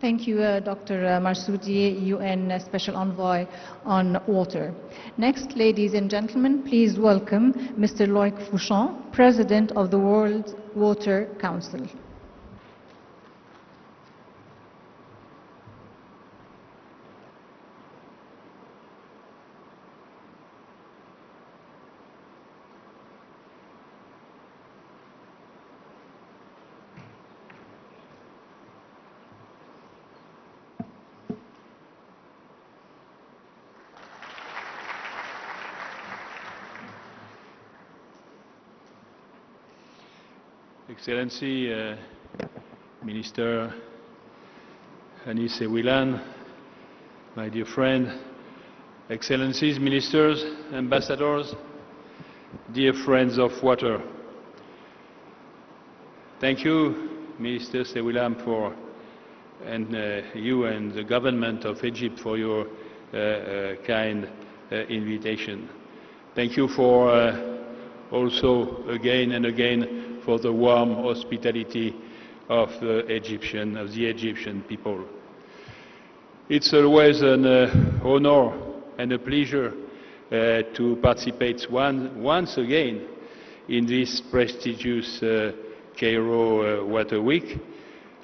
Thank you, Dr. Marsoudi, UN Special Envoy on Water. Next, ladies and gentlemen, please welcome Mr. Loic Fouchon, President of the World Water Council. Excellency, Minister Hani Sewilan, my dear friend, Excellencies, Ministers, Ambassadors, dear friends of water. Thank you, Minister Sewilan, and you and the government of Egypt for your kind invitation. Thank you for also again and again for the warm hospitality of the Egyptian people. It's always an honor and a pleasure to participate once again in this prestigious Cairo Water Week,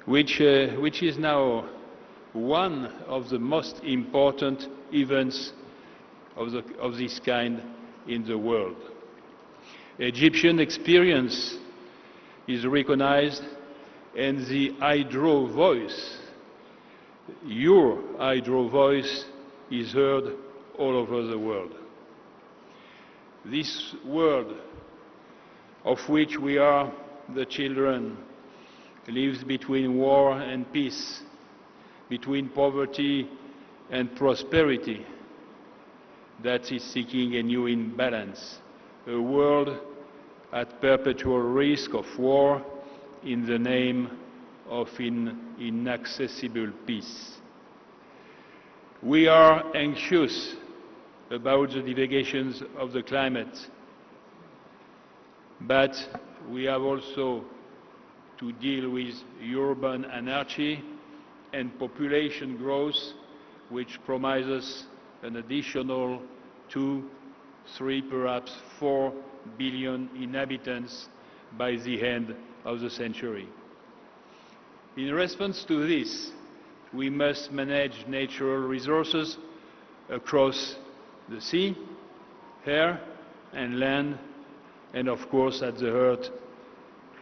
which is now one of the most important events of this kind in the world. Egyptian experience is recognized, and the hydro voice, your hydro voice, is heard all over the world. This world of which we are the children lives between war and peace, between poverty and prosperity, that is seeking a new imbalance, a world at perpetual risk of war in the name of inaccessible peace. We are anxious about the deviations of the climate, but we have also to deal with urban anarchy and population growth, which promises an additional 2, 3, perhaps 4 billion inhabitants by the end of the century. In response to this, we must manage natural resources across the sea, air and land, and of course at the heart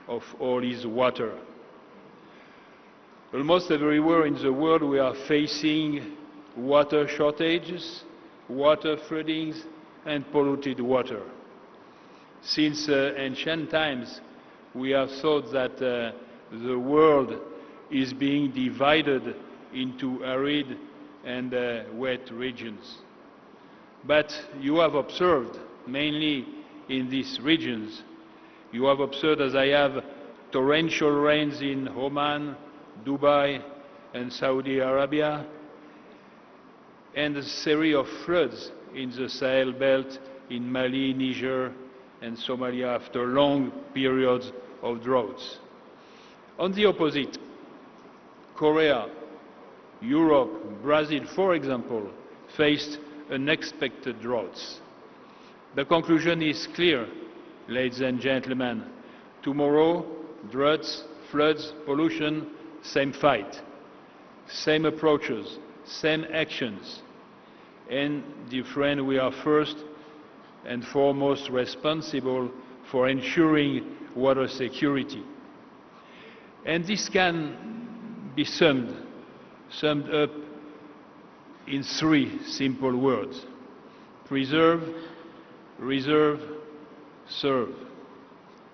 of all is water. Almost everywhere in the world we are facing water shortages, water floodings, and polluted water. Since ancient times, we have thought that the world is being divided into arid and wet regions. But you have observed, mainly in these regions, you have observed, as I have, torrential rains in Oman, Dubai, and Saudi Arabia, and a series of floods in the Sahel belt in Mali, Niger, and Somalia after long periods of droughts. On the opposite, Korea, Europe, Brazil, for example, faced unexpected droughts. The conclusion is clear, ladies and gentlemen. Tomorrow, droughts, floods, pollution, same fight, same approaches, same actions. And, dear friend, we are first and foremost responsible for ensuring water security. And this can be summed up in 3 simple words: preserve, reserve, serve.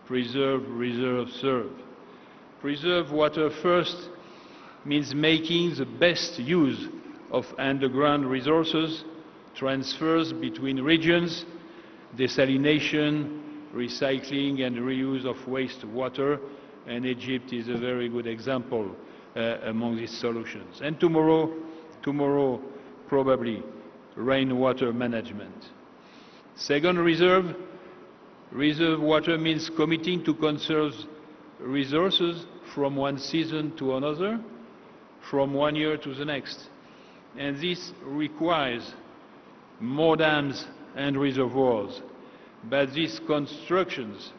Preserve, reserve, serve. Preserve water first means making the best use of underground resources, transfers between regions, desalination, recycling and reuse of wastewater, and Egypt is a very good example among these solutions. And tomorrow probably rainwater management. Second, reserve. Reserve water means committing to conserve resources from one season to another, from one year to the next. And this requires more dams and reservoirs. But these constructions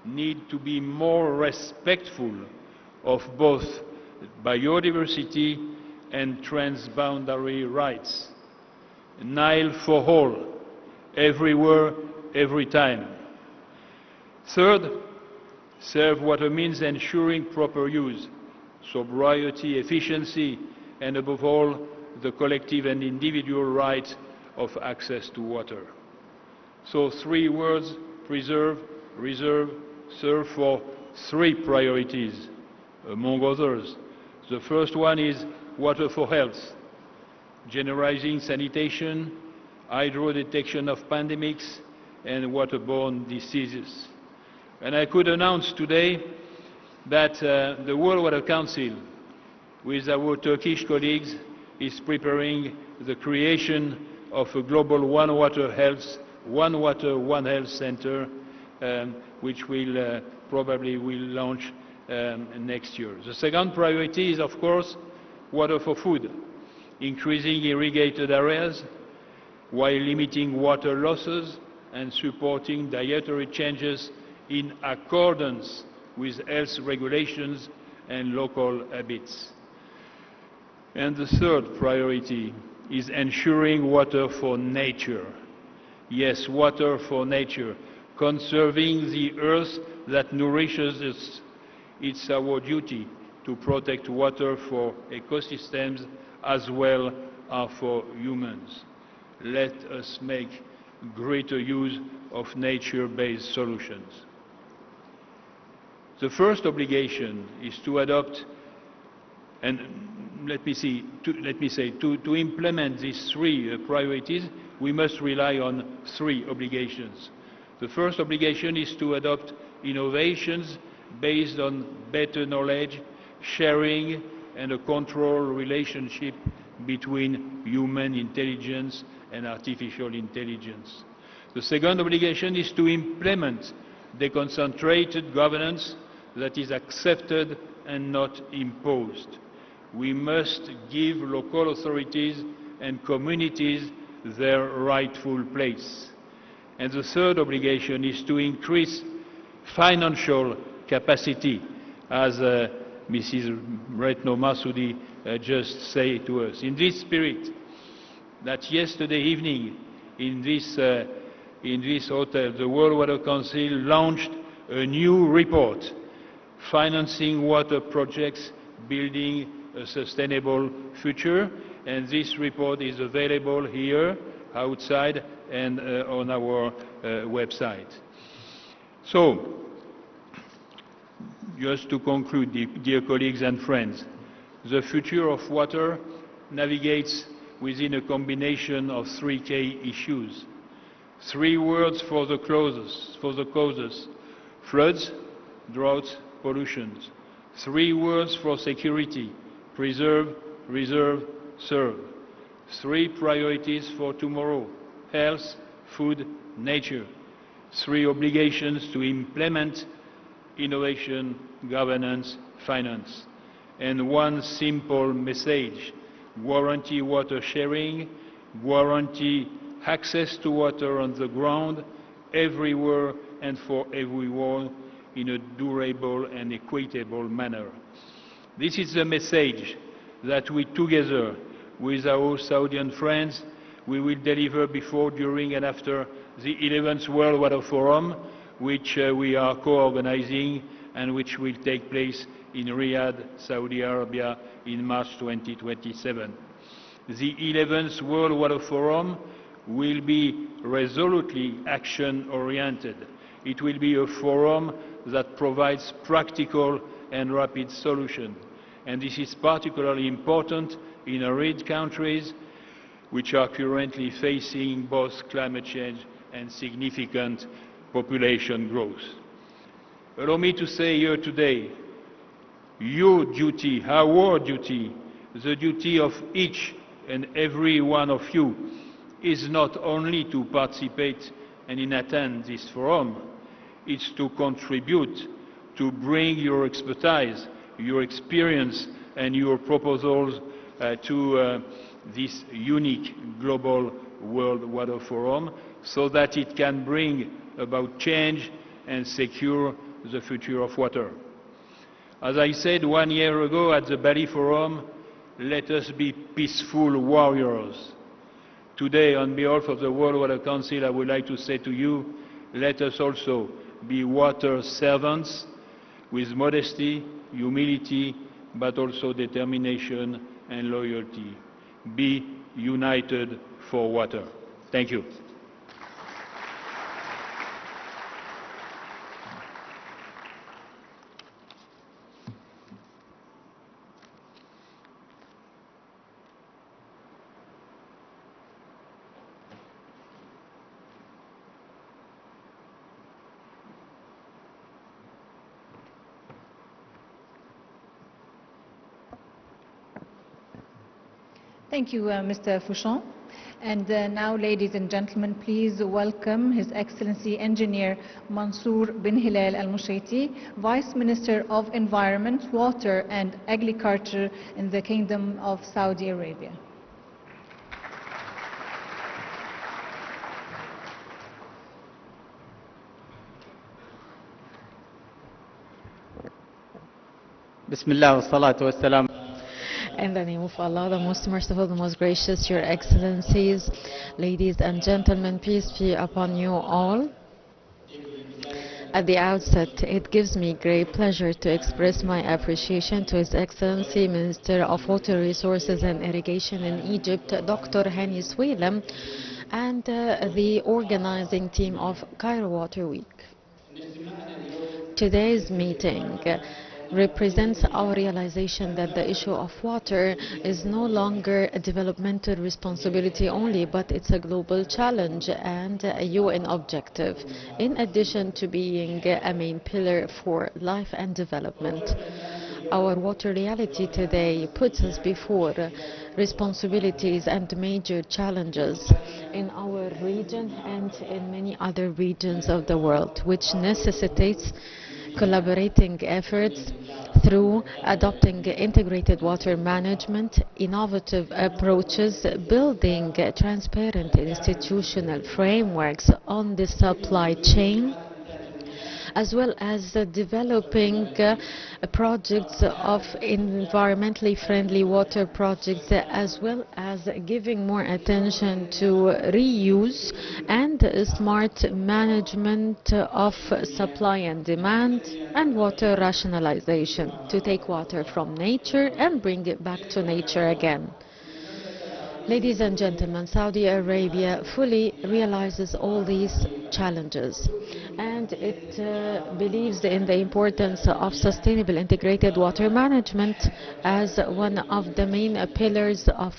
need to be more respectful of both biodiversity and transboundary rights. Nile for all, everywhere, every time. Third, serve water means ensuring proper use, sobriety, efficiency, and above all, the collective and individual right of access to water. So 3 words: preserve, reserve, serve, for 3 priorities, among others. The first one is water for health, generalizing sanitation, hydro detection of pandemics, and waterborne diseases. And I could announce today that the World Water Council, with our Turkish colleagues, is preparing the creation of a global One Water, One Health Center, which will probably launch next year. The second priority is, of course, water for food, increasing irrigated areas while limiting water losses and supporting dietary changes in accordance with health regulations and local habits. And the third priority is ensuring water for nature. Yes, water for nature, conserving the earth that nourishes us. It's our duty to protect water for ecosystems as well as for humans. Let us make greater use of nature-based solutions. The first obligation is to adopt, and let me say, to implement these three priorities, we must rely on three obligations. The first obligation is to adopt innovations based on better knowledge, sharing, and a controlled relationship between human intelligence and artificial intelligence. The second obligation is to implement deconcentrated governance that is accepted and not imposed. We must give local authorities and communities their rightful place. And the third obligation is to increase financial capacity, as Mrs. Retno Masudi just said to us. In this spirit, that yesterday evening in this hotel, the World Water Council launched a new report, Financing Water Projects, Building a Sustainable Future, and this report is available here, outside, and on our website. So, just to conclude, dear colleagues and friends, the future of water navigates within a combination of three key issues. Three words for the causes: floods, droughts, pollutions. Three words for security: preserve, reserve, serve. Three priorities for tomorrow: health, food, nature. Three obligations to implement: innovation, governance, finance. And one simple message: guarantee water sharing, guarantee access to water on the ground, everywhere and for everyone, in a durable and equitable manner. This is the message that we together with our Saudian friends we will deliver before, during and after the 11th World Water Forum, which we are co-organizing and which will take place in Riyadh, Saudi Arabia in March 2027. The 11th World Water Forum will be resolutely action-oriented. It will be a forum that provides practical and rapid solutions. And this is particularly important in arid countries which are currently facing both climate change and significant population growth. Allow me to say here today, your duty, our duty, the duty of each and every one of you is not only to participate and attend this forum, it's to contribute, to bring your expertise, your experience and your proposals to this unique global World Water Forum so that it can bring about change and secure the future of water. As I said 1 year ago at the Bali Forum, let us be peaceful warriors. Today, on behalf of the World Water Council, I would like to say to you, let us also be water servants with modesty, humility, but also determination and loyalty. Be united for water. Thank you. Thank you, Mr. Fouchon. And now, ladies and gentlemen, please welcome His Excellency Engineer Mansour bin Hilal Al-Mushaiti, Vice Minister of Environment, Water and Agriculture in the Kingdom of Saudi Arabia. بسم الله والصلاة والسلام. In the name of Allah, the most merciful, the most gracious, Your Excellencies, ladies and gentlemen, peace be upon you all. At the outset, it gives me great pleasure to express my appreciation to His Excellency Minister of Water Resources and Irrigation in Egypt, Dr. Hani Swalem, and the organizing team of Cairo Water Week. Today's meeting represents our realization that the issue of water is no longer a developmental responsibility only, but it's a global challenge and a UN objective, in addition to being a main pillar for life and development. Our water reality today puts us before responsibilities and major challenges in our region and in many other regions of the world, which necessitates collaborating efforts through adopting integrated water management, innovative approaches, building transparent institutional frameworks on the supply chain, as well as developing projects of environmentally friendly water projects, as well as giving more attention to reuse and smart management of supply and demand and water rationalization to take water from nature and bring it back to nature again. Ladies and gentlemen, Saudi Arabia fully realizes all these challenges, and it believes in the importance of sustainable integrated water management as one of the main pillars of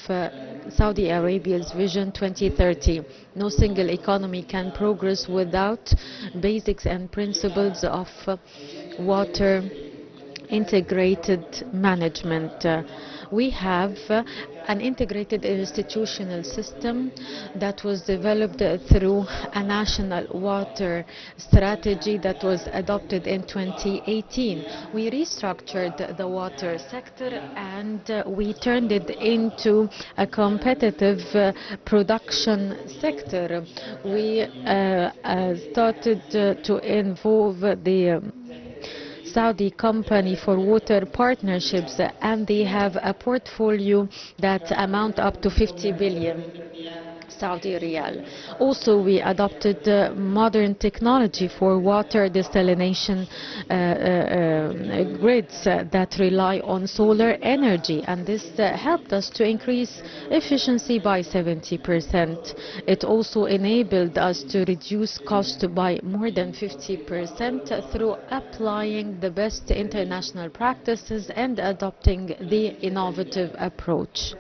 Saudi Arabia's Vision 2030. No single economy can progress without basics and principles of water integrated management. We have an integrated institutional system that was developed through a national water strategy that was adopted in 2018. We restructured the water sector and we turned it into a competitive production sector. We started to involve the Saudi Company for Water Partnerships, and they have a portfolio that amount up to 50 billion Saudi Riyal. Also, we adopted modern technology for water desalination grids that rely on solar energy, and this helped us to increase efficiency by 70%. It also enabled us to reduce cost by more than 50% through applying the best international practices and adopting the innovative approach.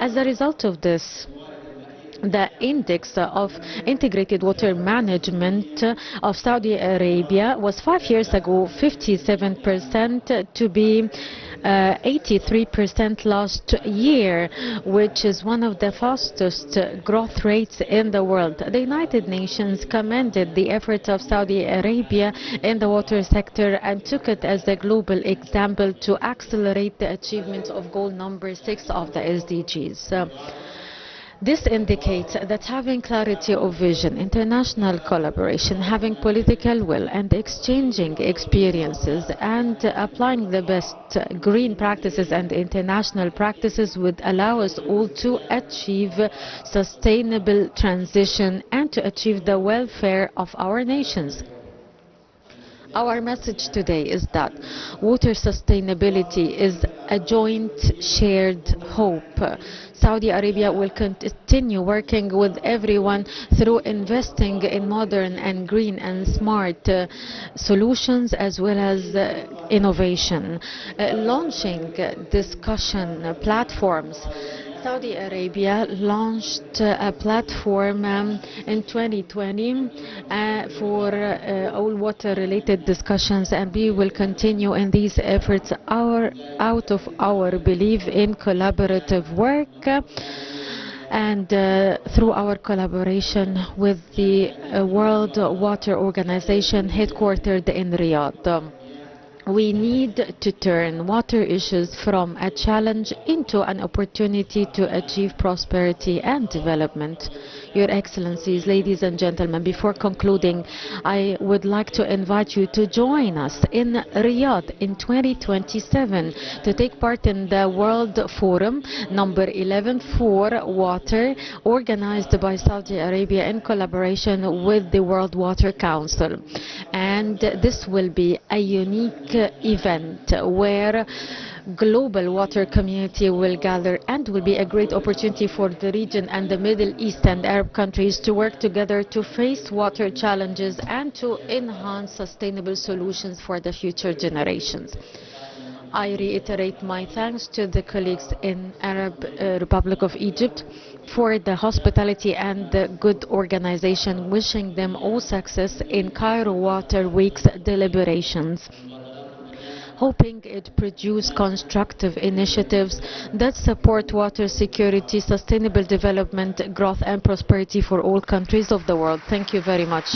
As a result of this, the index of integrated water management of Saudi Arabia was 5 years ago 57% to be 83% last year, which is one of the fastest growth rates in the world. The United Nations commended the efforts of Saudi Arabia in the water sector and took it as a global example to accelerate the achievement of goal number 6 of the SDGs. This indicates that having clarity of vision, international collaboration, having political will and exchanging experiences and applying the best green practices and international practices would allow us all to achieve sustainable transition and to achieve the welfare of our nations. Our message today is that water sustainability is a joint shared hope. Saudi Arabia will continue working with everyone through investing in modern and green and smart solutions as well as innovation, launching discussion platforms. Saudi Arabia launched a platform in 2020 for all water-related discussions, and we will continue in these efforts out of our belief in collaborative work and through our collaboration with the World Water Organization headquartered in Riyadh. We need to turn water issues from a challenge into an opportunity to achieve prosperity and development. Your Excellencies, ladies and gentlemen, before concluding, I would like to invite you to join us in Riyadh in 2027 to take part in the World Forum number 11 for Water, organized by Saudi Arabia in collaboration with the World Water Council. And this will be a unique event where global water community will gather and will be a great opportunity for the region and the Middle East and Arab countries to work together to face water challenges and to enhance sustainable solutions for the future generations. I reiterate my thanks to the colleagues in Arab Republic of Egypt for the hospitality and the good organization, wishing them all success in Cairo Water Week's deliberations, hoping it produce constructive initiatives that support water security, sustainable development, growth and prosperity for all countries of the world. Thank you very much.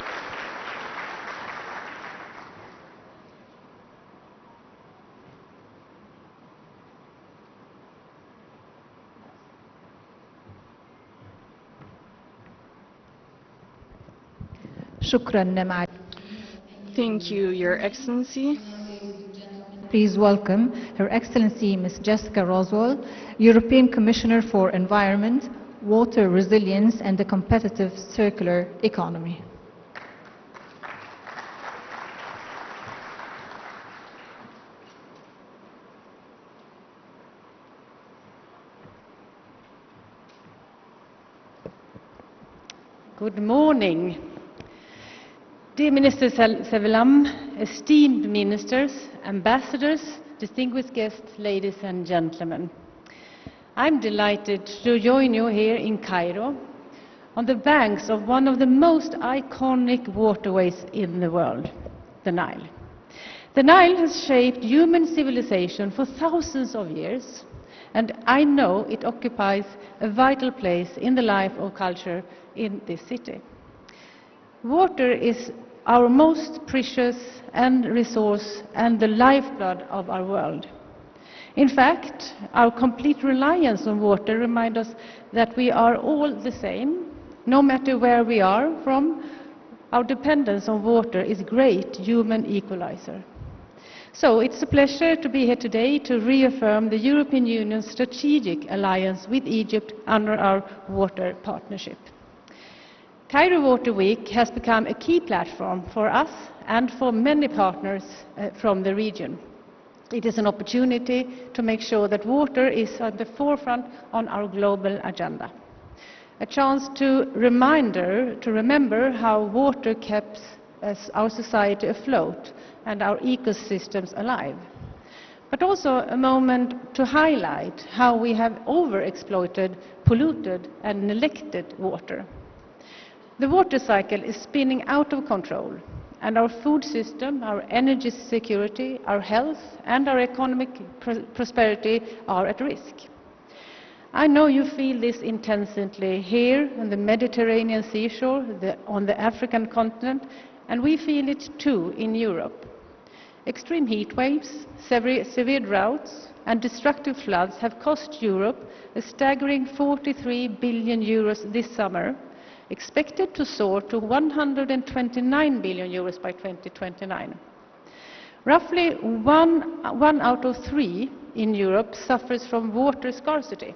Thank you, Your Excellency. Please welcome Her Excellency Ms. Jessica Roswell, European Commissioner for Environment, Water Resilience and the Competitive Circular Economy. Good morning. Dear Minister Sevilam, esteemed ministers, ambassadors, distinguished guests, ladies and gentlemen. I'm delighted to join you here in Cairo on the banks of one of the most iconic waterways in the world, the Nile. The Nile has shaped human civilization for thousands of years, and I know it occupies a vital place in the life of culture in this city. Water is our most precious resource and the lifeblood of our world. In fact, our complete reliance on water reminds us that we are all the same, no matter where we are from. Our dependence on water is a great human equalizer. So it's a pleasure to be here today to reaffirm the European Union's strategic alliance with Egypt under our water partnership. Cairo Water Week has become a key platform for us and for many partners from the region. It is an opportunity to make sure that water is at the forefront on our global agenda. A chance to remember how water keeps our society afloat and our ecosystems alive. But also a moment to highlight how we have overexploited, polluted and neglected water. The water cycle is spinning out of control, and our food system, our energy security, our health and our economic prosperity are at risk. I know you feel this intensely here on the Mediterranean seashore, on the African continent, and we feel it too in Europe. Extreme heat waves, severe droughts and destructive floods have cost Europe a staggering 43 billion euros this summer, expected to soar to 129 billion euros by 2029. Roughly one out of three in Europe suffers from water scarcity.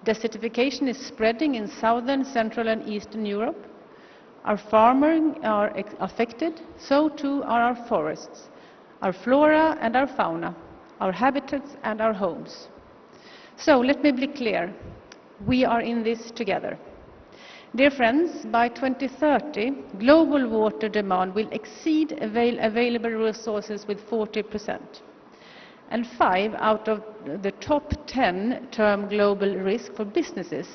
Desertification is spreading in southern, central and eastern Europe. Our farmers are affected, so too are our forests, our flora and our fauna, our habitats and our homes. So let me be clear, we are in this together. Dear friends, by 2030, global water demand will exceed available resources with 40%. And 5 out of the top 10 term global risks for businesses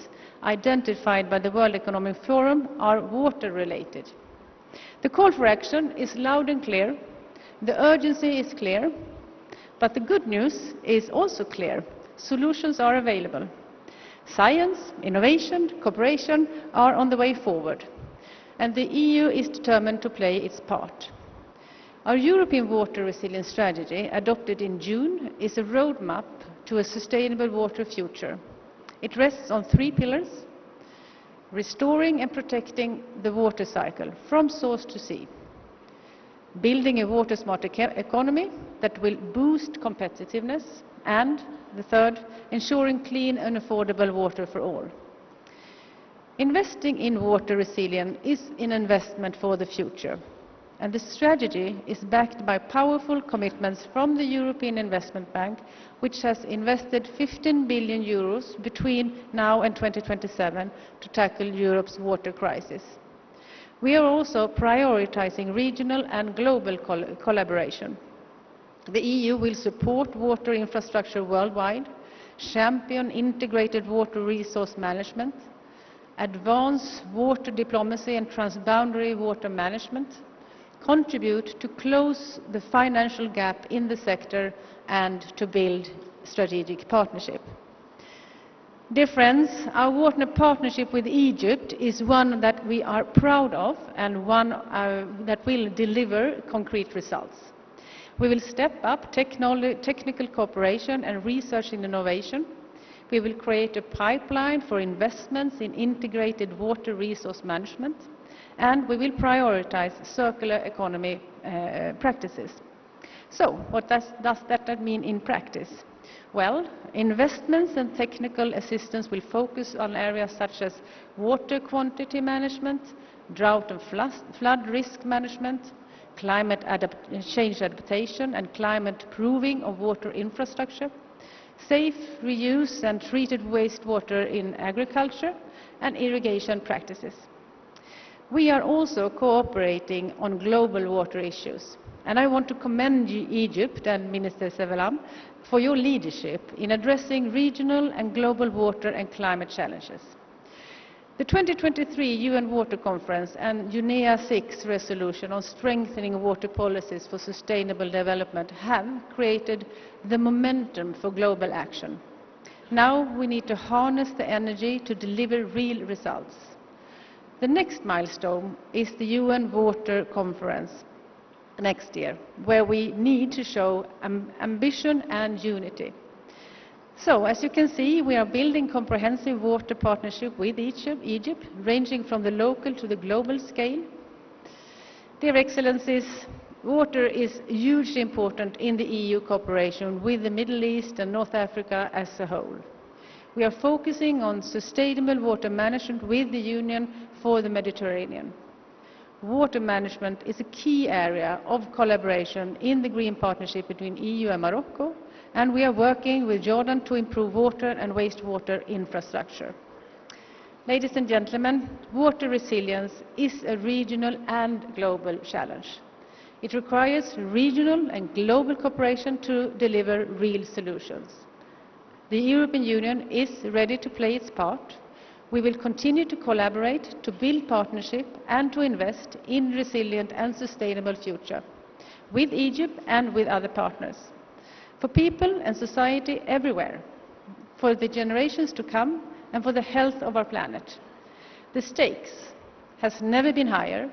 identified by the World Economic Forum are water-related. The call for action is loud and clear. The urgency is clear. But the good news is also clear. Solutions are available. Science, innovation, cooperation are on the way forward, and the EU is determined to play its part. Our European Water Resilience Strategy, adopted in June, is a roadmap to a sustainable water future. It rests on 3 pillars: restoring and protecting the water cycle from source to sea, building a water-smart economy that will boost competitiveness, and the third, ensuring clean and affordable water for all. Investing in water resilience is an investment for the future, and the strategy is backed by powerful commitments from the European Investment Bank, which has invested 15 billion euros between now and 2027 to tackle Europe's water crisis. We are also prioritizing regional and global collaboration. The EU will support water infrastructure worldwide, champion integrated water resource management, advance water diplomacy and transboundary water management, contribute to close the financial gap in the sector, and to build strategic partnership. Dear friends, our water partnership with Egypt is one that we are proud of and one that will deliver concrete results. We will step up technical cooperation and research and innovation. We will create a pipeline for investments in integrated water resource management, and we will prioritize circular economy practices. So, what does that mean in practice? Well, investments and technical assistance will focus on areas such as water quantity management, drought and flood risk management, climate change adaptation and climate proofing of water infrastructure, safe reuse and treated wastewater in agriculture, and irrigation practices. We are also cooperating on global water issues, and I want to commend Egypt and Minister Sevelam for your leadership in addressing regional and global water and climate challenges. The 2023 UN Water Conference and UNEA 6 resolution on strengthening water policies for sustainable development have created the momentum for global action. Now we need to harness the energy to deliver real results. The next milestone is the UN Water Conference next year, where we need to show ambition and unity. So, as you can see, we are building comprehensive water partnership with Egypt, ranging from the local to the global scale. Dear Excellencies, water is hugely important in the EU cooperation with the Middle East and North Africa as a whole. We are focusing on sustainable water management with the Union for the Mediterranean. Water management is a key area of collaboration in the Green Partnership between EU and Morocco, and we are working with Jordan to improve water and wastewater infrastructure. Ladies and gentlemen, water resilience is a regional and global challenge. It requires regional and global cooperation to deliver real solutions. The European Union is ready to play its part. We will continue to collaborate, to build partnership, and to invest in resilient and sustainable future with Egypt and with other partners, for people and society everywhere, for the generations to come, and for the health of our planet. The stakes has never been higher,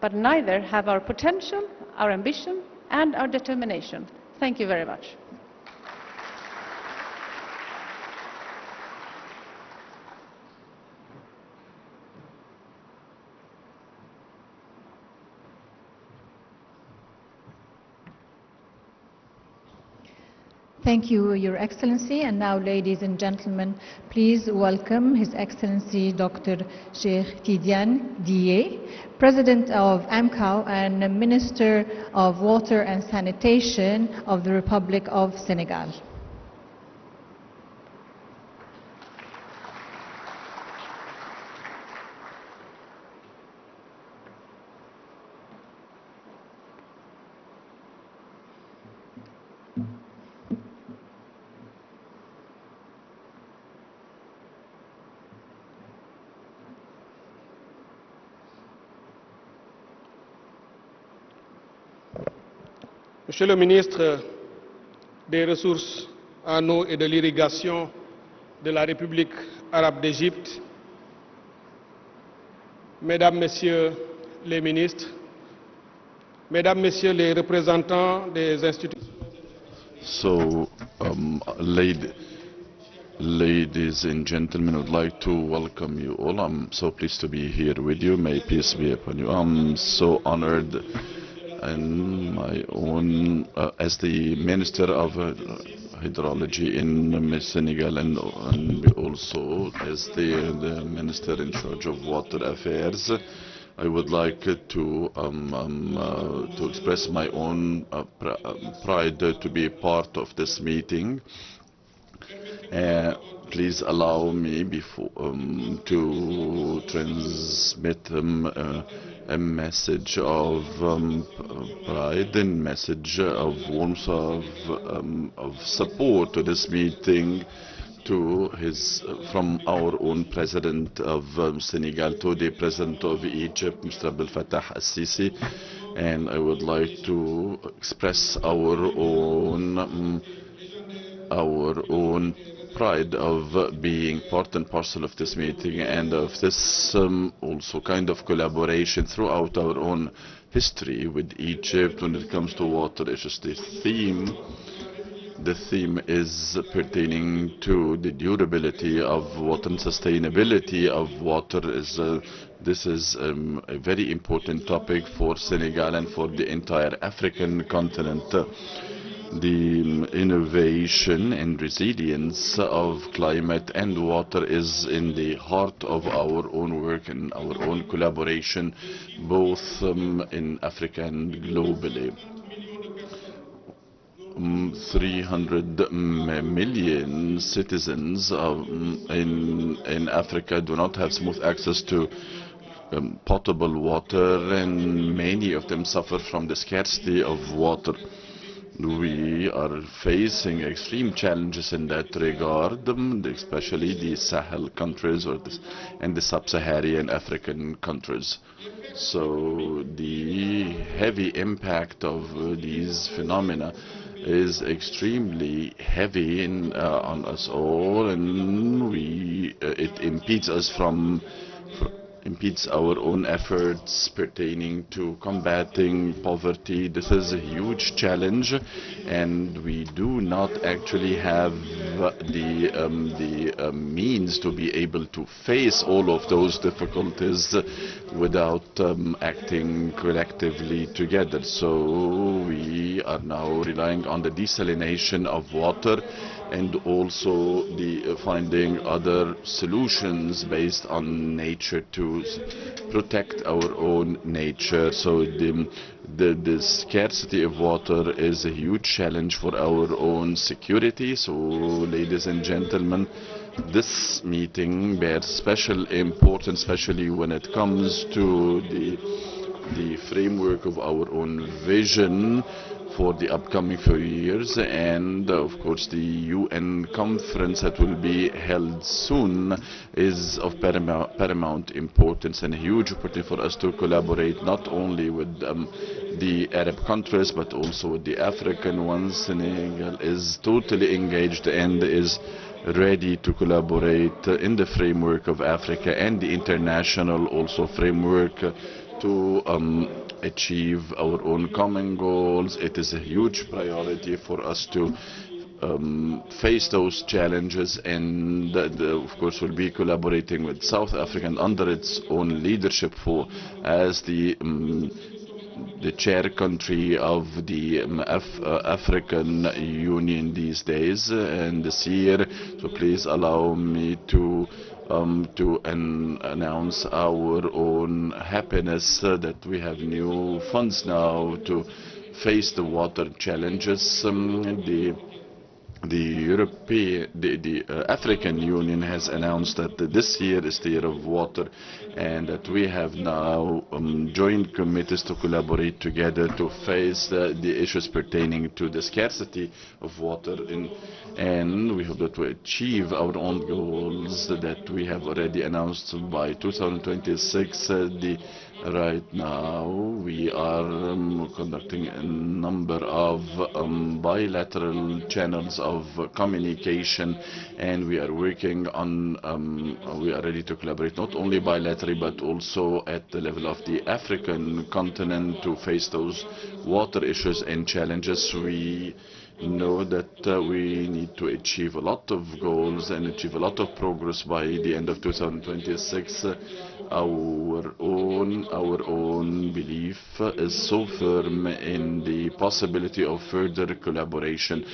but neither have our potential, our ambition, and our determination. Thank you very much. Thank you, Your Excellency. And now, ladies and gentlemen, please welcome His Excellency Dr. Sheikh Tidiane Dieye, President of AMCAO and Minister of Water and Sanitation of the Republic of Senegal. Monsieur le ministre des Ressources en eau et de l'irrigation de la République arabe d'Égypte, Mesdames, Messieurs les ministres, Mesdames, Messieurs les représentants des institutions. So, ladies and gentlemen, I would like to welcome you all. I'm so pleased to be here with you. May peace be upon you. I'm so honored in my own, as the Minister of Hydrology in Senegal, and also as the Minister in charge of Water Affairs. I would like to express my own pride to be part of this meeting. Please allow me to transmit a message of pride and message of warmth of support to this meeting from our own President of Senegal to the President of Egypt, Mr. Abdel Fattah al-Sisi, and I would like to express our own pride of being part and parcel of this meeting and of this also kind of collaboration throughout our own history with Egypt when it comes to water issues. The theme is pertaining to the durability of water and sustainability of water. This is a very important topic for Senegal and for the entire African continent. The innovation and resilience of climate and water is in the heart of our own work and our own collaboration, both in Africa and globally. 300 million citizens in Africa do not have smooth access to potable water, and many of them suffer from the scarcity of water. We are facing extreme challenges in that regard, especially the Sahel countries and the sub-Saharan African countries. So the heavy impact of these phenomena is extremely heavy on us all, and it impedes our own efforts pertaining to combating poverty. This is a huge challenge, and we do not actually have the means to be able to face all of those difficulties without acting collectively together. So we are now relying on the desalination of water and also the finding other solutions based on nature to protect our own nature. So the scarcity of water is a huge challenge for our own security. So, ladies and gentlemen, this meeting bears special importance, especially when it comes to the framework of our own vision for the upcoming few years, and of course the UN conference that will be held soon is of paramount importance and a huge opportunity for us to collaborate not only with the Arab countries but also with the African ones. Senegal is totally engaged and is ready to collaborate in the framework of Africa and the international also framework to achieve our own common goals. It is a huge priority for us to face those challenges, and of course we'll be collaborating with South Africa under its own leadership as the chair country of the African Union these days and this year. So please allow me to announce our own happiness that we have new funds now to face the water challenges. The African Union has announced that this year is the year of water, and that we have now joined committees to collaborate together to face the issues pertaining to the scarcity of water, and we hope that we achieve our own goals that we have already announced by 2026. Right now, we are conducting a number of bilateral channels of communication, and we are working on, we are ready to collaborate not only bilaterally but also at the level of the African continent to face those water issues and challenges. We know that we need to achieve a lot of goals and achieve a lot of progress by the end of 2026. Our own belief is so firm in the possibility of further collaboration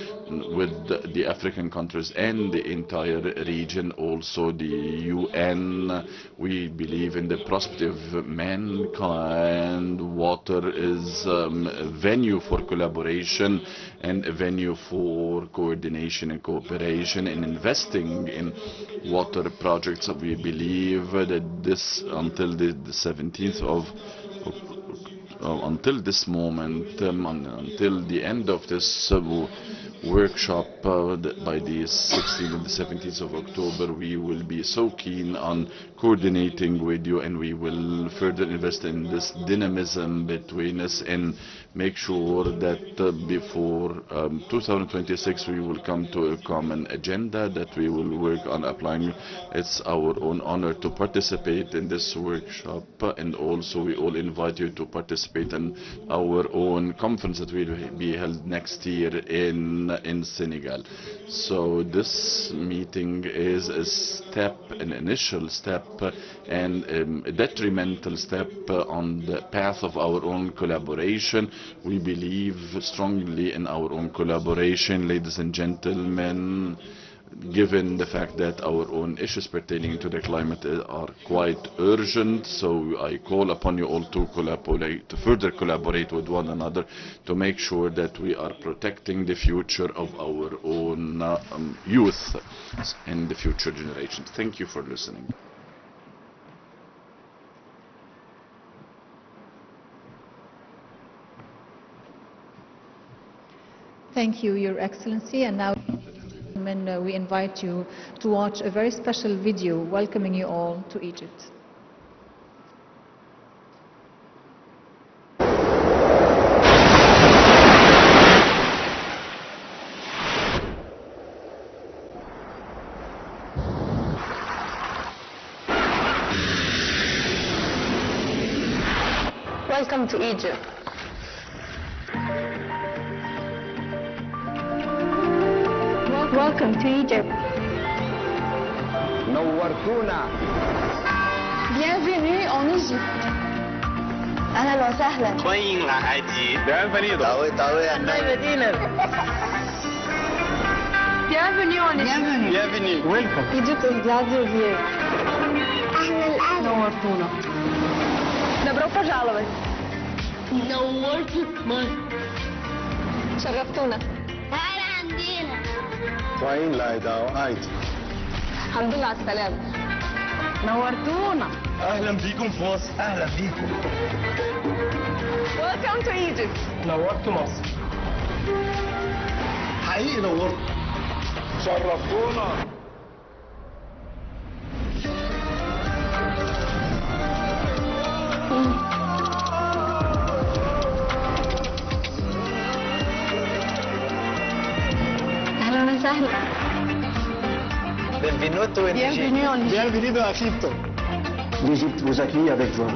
with the African countries and the entire region, also the UN. We believe in the prosperity of mankind. Water is a venue for collaboration and a venue for coordination and cooperation and investing in water projects. We believe that this until the 17th of until this moment, until the end of this workshop by the 16th and the 17th of October, we will be so keen on coordinating with you, and we will further invest in this dynamism between us and make sure that before 2026 we will come to a common agenda that we will work on applying. It's our own honor to participate in this workshop, and also we all invite you to participate in our own conference that will be held next year in Senegal. So this meeting is a step, an initial step, and a detrimental step on the path of our own collaboration. We believe strongly in our own collaboration, ladies and gentlemen, given the fact that our own issues pertaining to the climate are quite urgent. So I call upon you all to collaborate, to further collaborate with one another to make sure that we are protecting the future of our own youth and the future generations. Thank you for listening. Thank you, Your Excellency. And now we invite you to watch a very special video welcoming you all to Egypt. Welcome to Egypt. Welcome to Egypt. نورتونا. Bienvenue en Égypte. أهلا وسهلا. 欢迎来埃及。Bienvenido. Bienvenue en Égypte. Bienvenue. Welcome. Egypt is glad you're here. أهلا. نورتونا. Добро пожаловать. نورتونا. شرفتونا. تعال عندنا. 欢迎来到埃及。 الحمد لله على السلامة. نورتونا. أهلا بيكم في مصر. أهلا بيكم. Welcome to Egypt. نورت مصر. حقيقي نورت. شرفتونا. أهلا وسهلا. Benvenuto in Bienvenue en Égypte. Bienvenue à Égypte. L'Égypte vous accueille avec joie.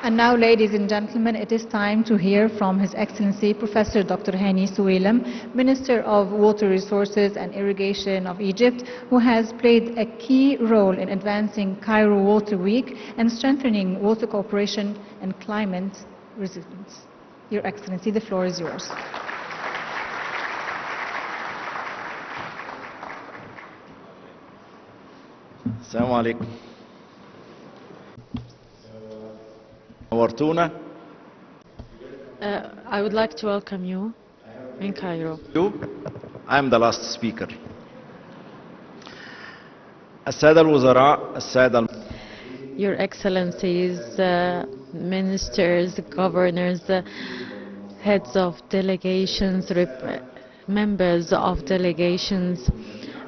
And now, ladies and gentlemen, it is time to hear from His Excellency Professor Dr. Hani Soueilem, Minister of Water Resources and Irrigation of Egypt, who has played a key role in advancing Cairo Water Week and strengthening water cooperation and climate resilience. Your Excellency, the floor is yours. السلام عليكم. نورتونا. I would like to welcome you in Cairo. I am the last speaker. السادة الوزراء السادة Your Excellencies, ministers, governors, heads of delegations, members of delegations,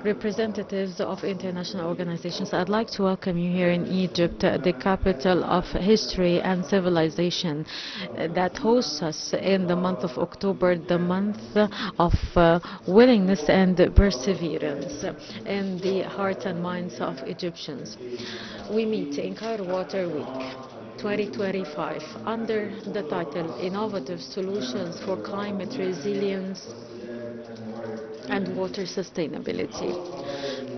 representatives of international organizations, I'd like to welcome you here in Egypt, the capital of history and civilization, that hosts us in the month of October, the month of willingness and perseverance in the hearts and minds of Egyptians. We meet in Cairo Water Week 2025 under the title Innovative Solutions for Climate Resilience and Water Sustainability,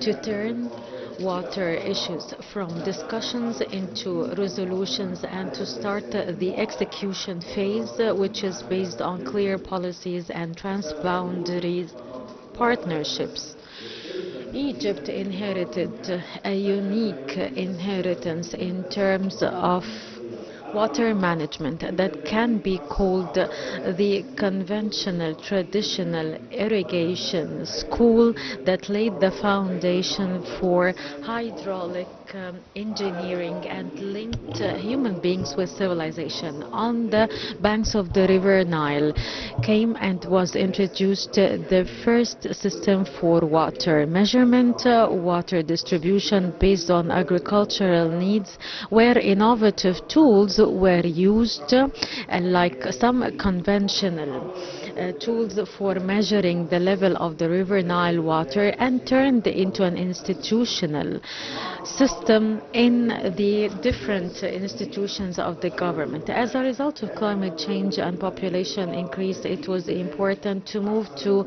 to turn water issues from discussions into resolutions and to start the execution phase, which is based on clear policies and transboundary partnerships. Egypt inherited a unique inheritance in terms of water management that can be called the conventional, traditional irrigation school that laid the foundation for hydraulic engineering and linked human beings with civilization. On the banks of the river Nile came and was introduced the first system for water measurement, water distribution based on agricultural needs, where innovative tools were used, like some conventional tools for measuring the level of the river Nile water, and turned into an institutional system in the different institutions of the government. As a result of climate change and population increase, it was important to move to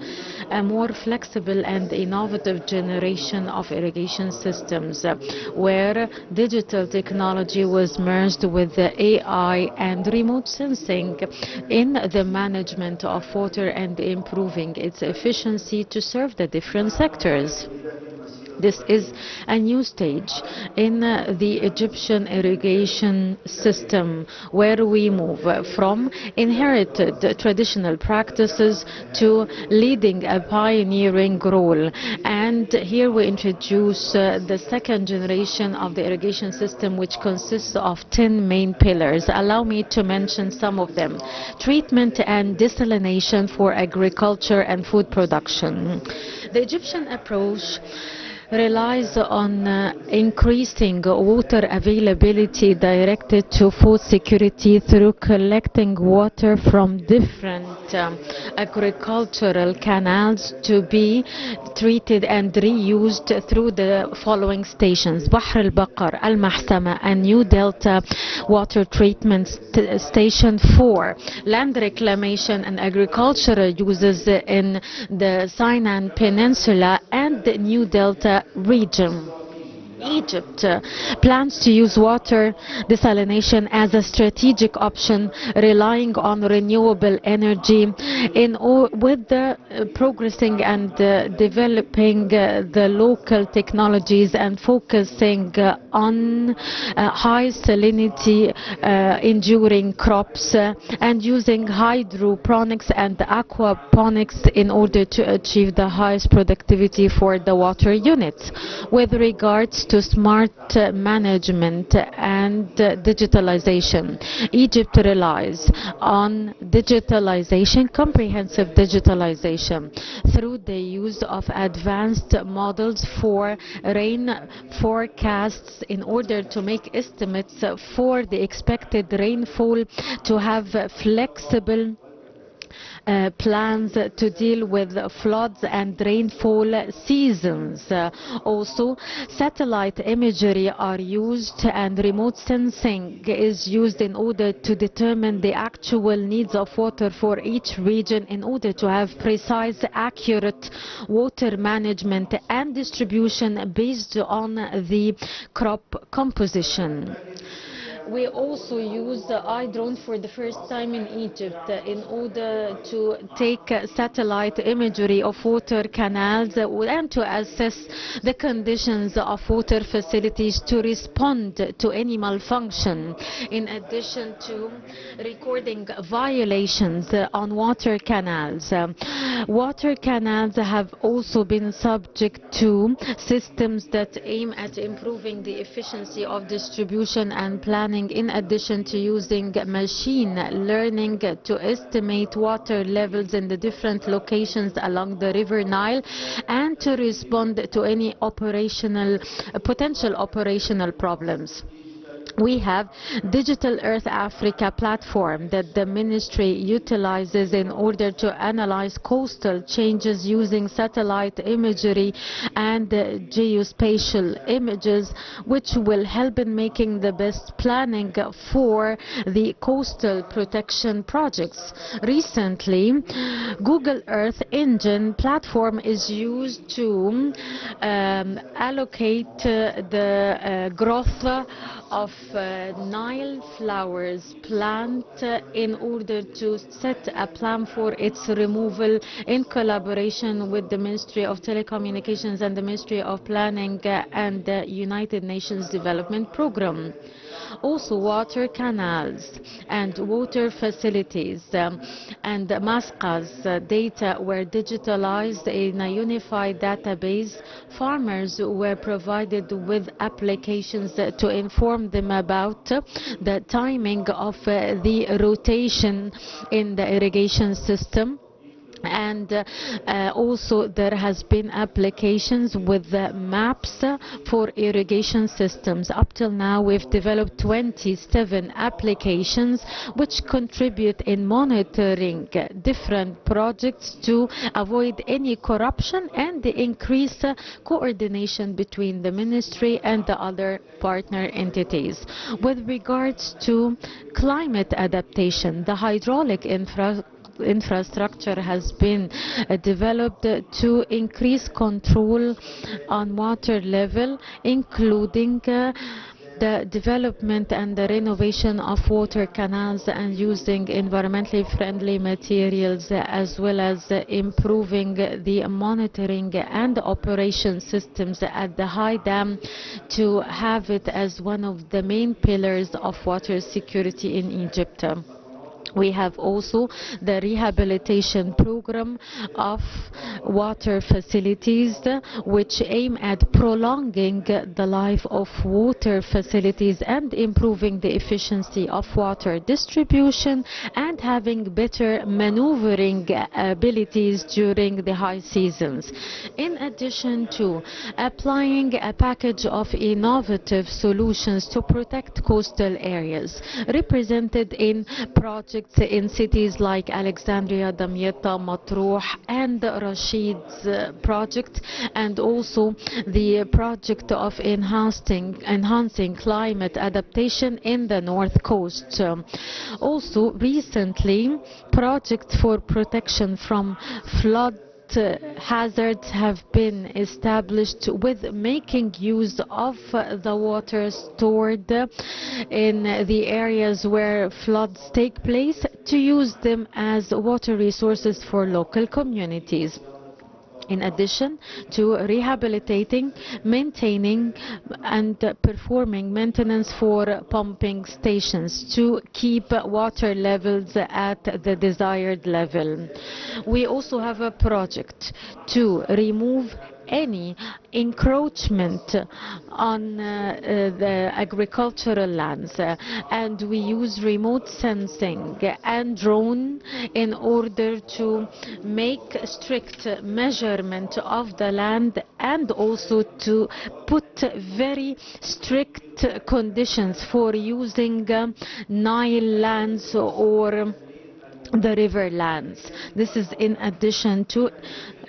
a more flexible and innovative generation of irrigation systems, where digital technology was merged with the AI and remote sensing in the management of water and improving its efficiency to serve the different sectors. This is a new stage in the Egyptian irrigation system, where we move from inherited traditional practices to leading a pioneering role. And here we introduce the second generation of the irrigation system, which consists of 10 main pillars. Allow me to mention some of them. Treatment and desalination for agriculture and food production. The Egyptian approach relies on increasing water availability directed to food security through collecting water from different agricultural canals to be treated and reused through the following stations: Bahr al-Baqar, Al-Mahsama, and New Delta Water Treatment Station 4, land reclamation and agricultural uses in the Sinai Peninsula and the New Delta region. Egypt plans to use water desalination as a strategic option, relying on renewable energy with the progressing and developing the local technologies and focusing on high salinity enduring crops and using hydroponics and aquaponics in order to achieve the highest productivity for the water units. With regards to smart management and digitalization, Egypt relies on digitalization, comprehensive digitalization, through the use of advanced models for rain forecasts in order to make estimates for the expected rainfall, to have flexible plans to deal with floods and rainfall seasons. Also, satellite imagery are used and remote sensing is used in order to determine the actual needs of water for each region in order to have precise, accurate water management and distribution based on the crop composition. We also use the iDrone for the first time in Egypt in order to take satellite imagery of water canals and to assess the conditions of water facilities to respond to any malfunction, in addition to recording violations on water canals. Water canals have also been subject to systems that aim at improving the efficiency of distribution and planning, in addition to using machine learning to estimate water levels in the different locations along the River Nile and to respond to any potential operational problems. We have Digital Earth Africa platform that the ministry utilizes in order to analyze coastal changes using satellite imagery and geospatial images, which will help in making the best planning for the coastal protection projects. Recently, Google Earth Engine platform is used to allocate the growth of Nile flowers plant in order to set a plan for its removal in collaboration with the Ministry of Telecommunications and the Ministry of Planning and the United Nations Development Programme. Also, water canals and water facilities and masqas data were digitalized in a unified database. Farmers were provided with applications to inform them about the timing of the rotation in the irrigation system. And also there has been applications with maps for irrigation systems. Up till now we've developed 27 applications which contribute in monitoring different projects to avoid any corruption and increase coordination between the ministry and the other partner entities. With regards to climate adaptation, the hydraulic infrastructure has been developed to increase control on water level, including the development and the renovation of water canals and using environmentally friendly materials, as well as improving the monitoring and operation systems at the high dam to have it as one of the main pillars of water security in Egypt. We have also the rehabilitation program of water facilities, which aim at prolonging the life of water facilities and improving the efficiency of water distribution and having better maneuvering abilities during the high seasons. In addition to applying a package of innovative solutions to protect coastal areas, represented in projects in cities like Alexandria, Damietta, Matruh and Rashid's project, and also the project of enhancing climate adaptation in the North Coast. Also recently, projects for protection from flood hazards have been established with making use of the water stored in the areas where floods take place to use them as water resources for local communities. In addition to rehabilitating, maintaining and performing maintenance for pumping stations to keep water levels at the desired level. We also have a project to remove any encroachment on the agricultural lands, and we use remote sensing and drone in order to make strict measurement of the land and also to put very strict conditions for using Nile lands or the river lands. This is in addition to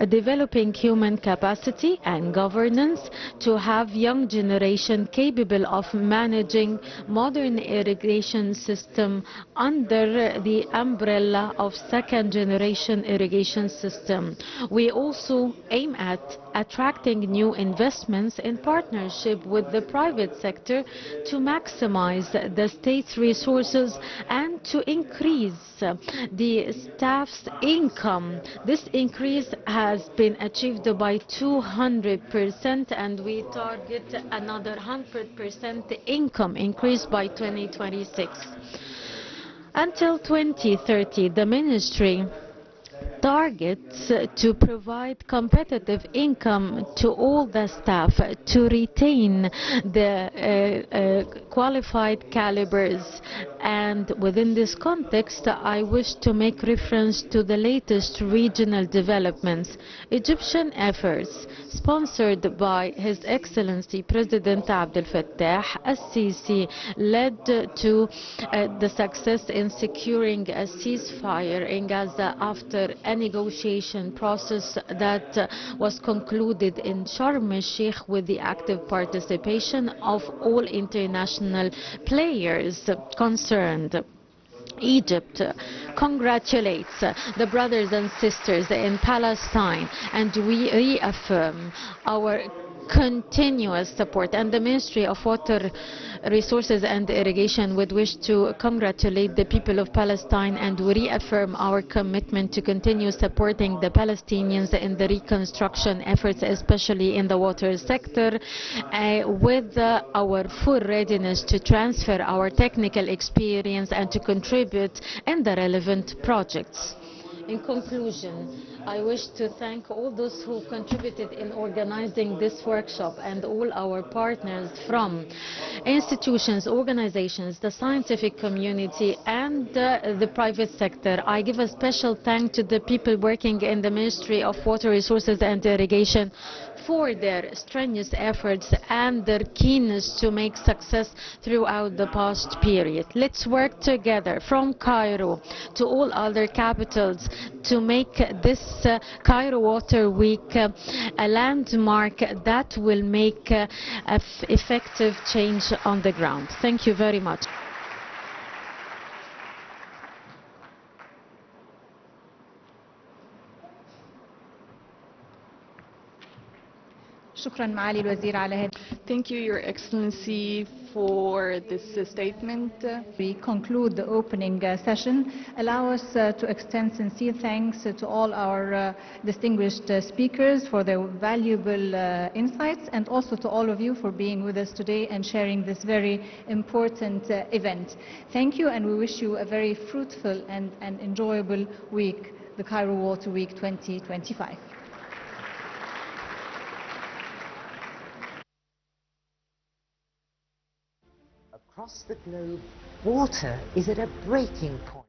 developing human capacity and governance to have young generation capable of managing modern irrigation system under the umbrella of second generation irrigation system. We also aim at attracting new investments in partnership with the private sector to maximize the state's resources and to increase the staff's income. This increase has been achieved by 200%, and we target another 100% income increase by 2026. Until 2030, the ministry targets to provide competitive income to all the staff, to retain the qualified calibers. And within this context, I wish to make reference to the latest regional developments. Egyptian efforts, sponsored by His Excellency President Abdel Fattah al-Sisi, led to the success in securing a ceasefire in Gaza after a negotiation process that was concluded in Sharm el-Sheikh with the active participation of all international players concerned. Egypt congratulates the brothers and sisters in Palestine, and we reaffirm our continuous support, and the Ministry of Water Resources and Irrigation would wish to congratulate the people of Palestine, and we reaffirm our commitment to continue supporting the Palestinians in the reconstruction efforts, especially in the water sector, with our full readiness to transfer our technical experience and to contribute in the relevant projects. In conclusion, I wish to thank all those who contributed in organizing this workshop and all our partners from institutions, organizations, the scientific community and the private sector. I give a special thanks to the people working in the Ministry of Water Resources and Irrigation for their strenuous efforts and their keenness to make success throughout the past period. Let's work together from Cairo to all other capitals to make this Cairo Water Week a landmark that will make effective change on the ground. Thank you very much. Thank you, Your Excellency, for this statement. We conclude the opening session. Allow us to extend sincere thanks to all our distinguished speakers for their valuable insights, and also to all of you for being with us today and sharing this very important event. Thank you, and we wish you a very fruitful and enjoyable week, the Cairo Water Week 2025. Across the globe, water is at a breaking point.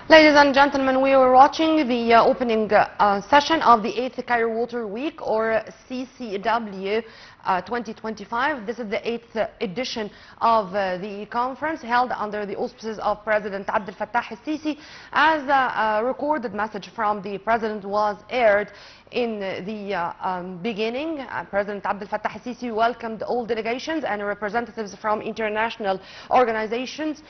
Ladies and gentlemen, we were watching the opening session of the 8th Cairo Water Week, or CCW 2025. This is the 8th edition of the conference, held under the auspices of President Abdel Fattah al-Sisi. As a recorded message from the President was aired in the beginning, President Abdel Fattah al-Sisi welcomed all delegations and representatives from international organizations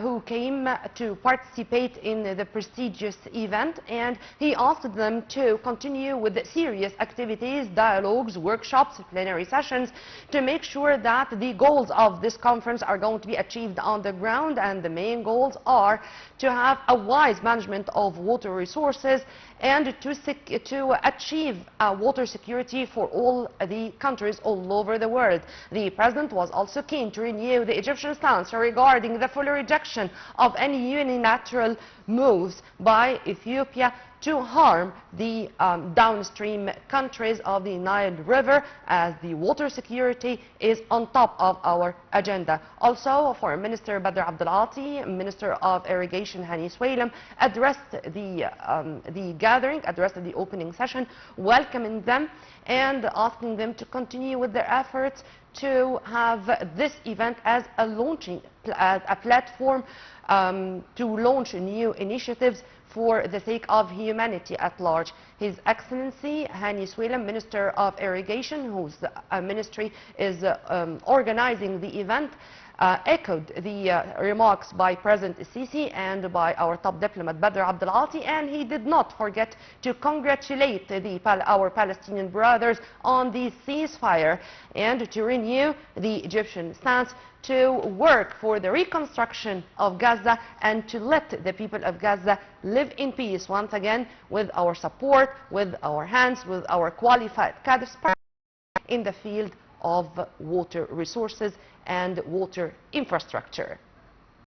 who came to participate in the prestigious event, and he asked them to continue with serious activities, dialogues, workshops, plenary sessions, to make sure that the goals of this conference are going to be achieved on the ground. And the main goals are to have a wise management of water resources and to achieve water security for all the countries all over the world. The President was also keen to renew the Egyptian stance regarding the full rejection of any unilateral moves by Ethiopia to harm the downstream countries of the Nile River, as the water security is on top of our agenda. Also, Foreign Minister Badr Abdel Ati, Minister of Irrigation Hani Swalem, addressed the gathering, addressed the opening session, welcoming them and asking them to continue with their efforts to have this event as a platform to launch new initiatives for the sake of humanity at large. His Excellency Hani Swalem, Minister of Irrigation, whose ministry is organizing the event, echoed the remarks by President Sisi and by our top diplomat Badr Abdel Ati, and he did not forget to congratulate our Palestinian brothers on the ceasefire and to renew the Egyptian stance to work for the reconstruction of Gaza and to let the people of Gaza live in peace once again, with our support, with our hands, with our qualified cadres in the field of water resources and water infrastructure.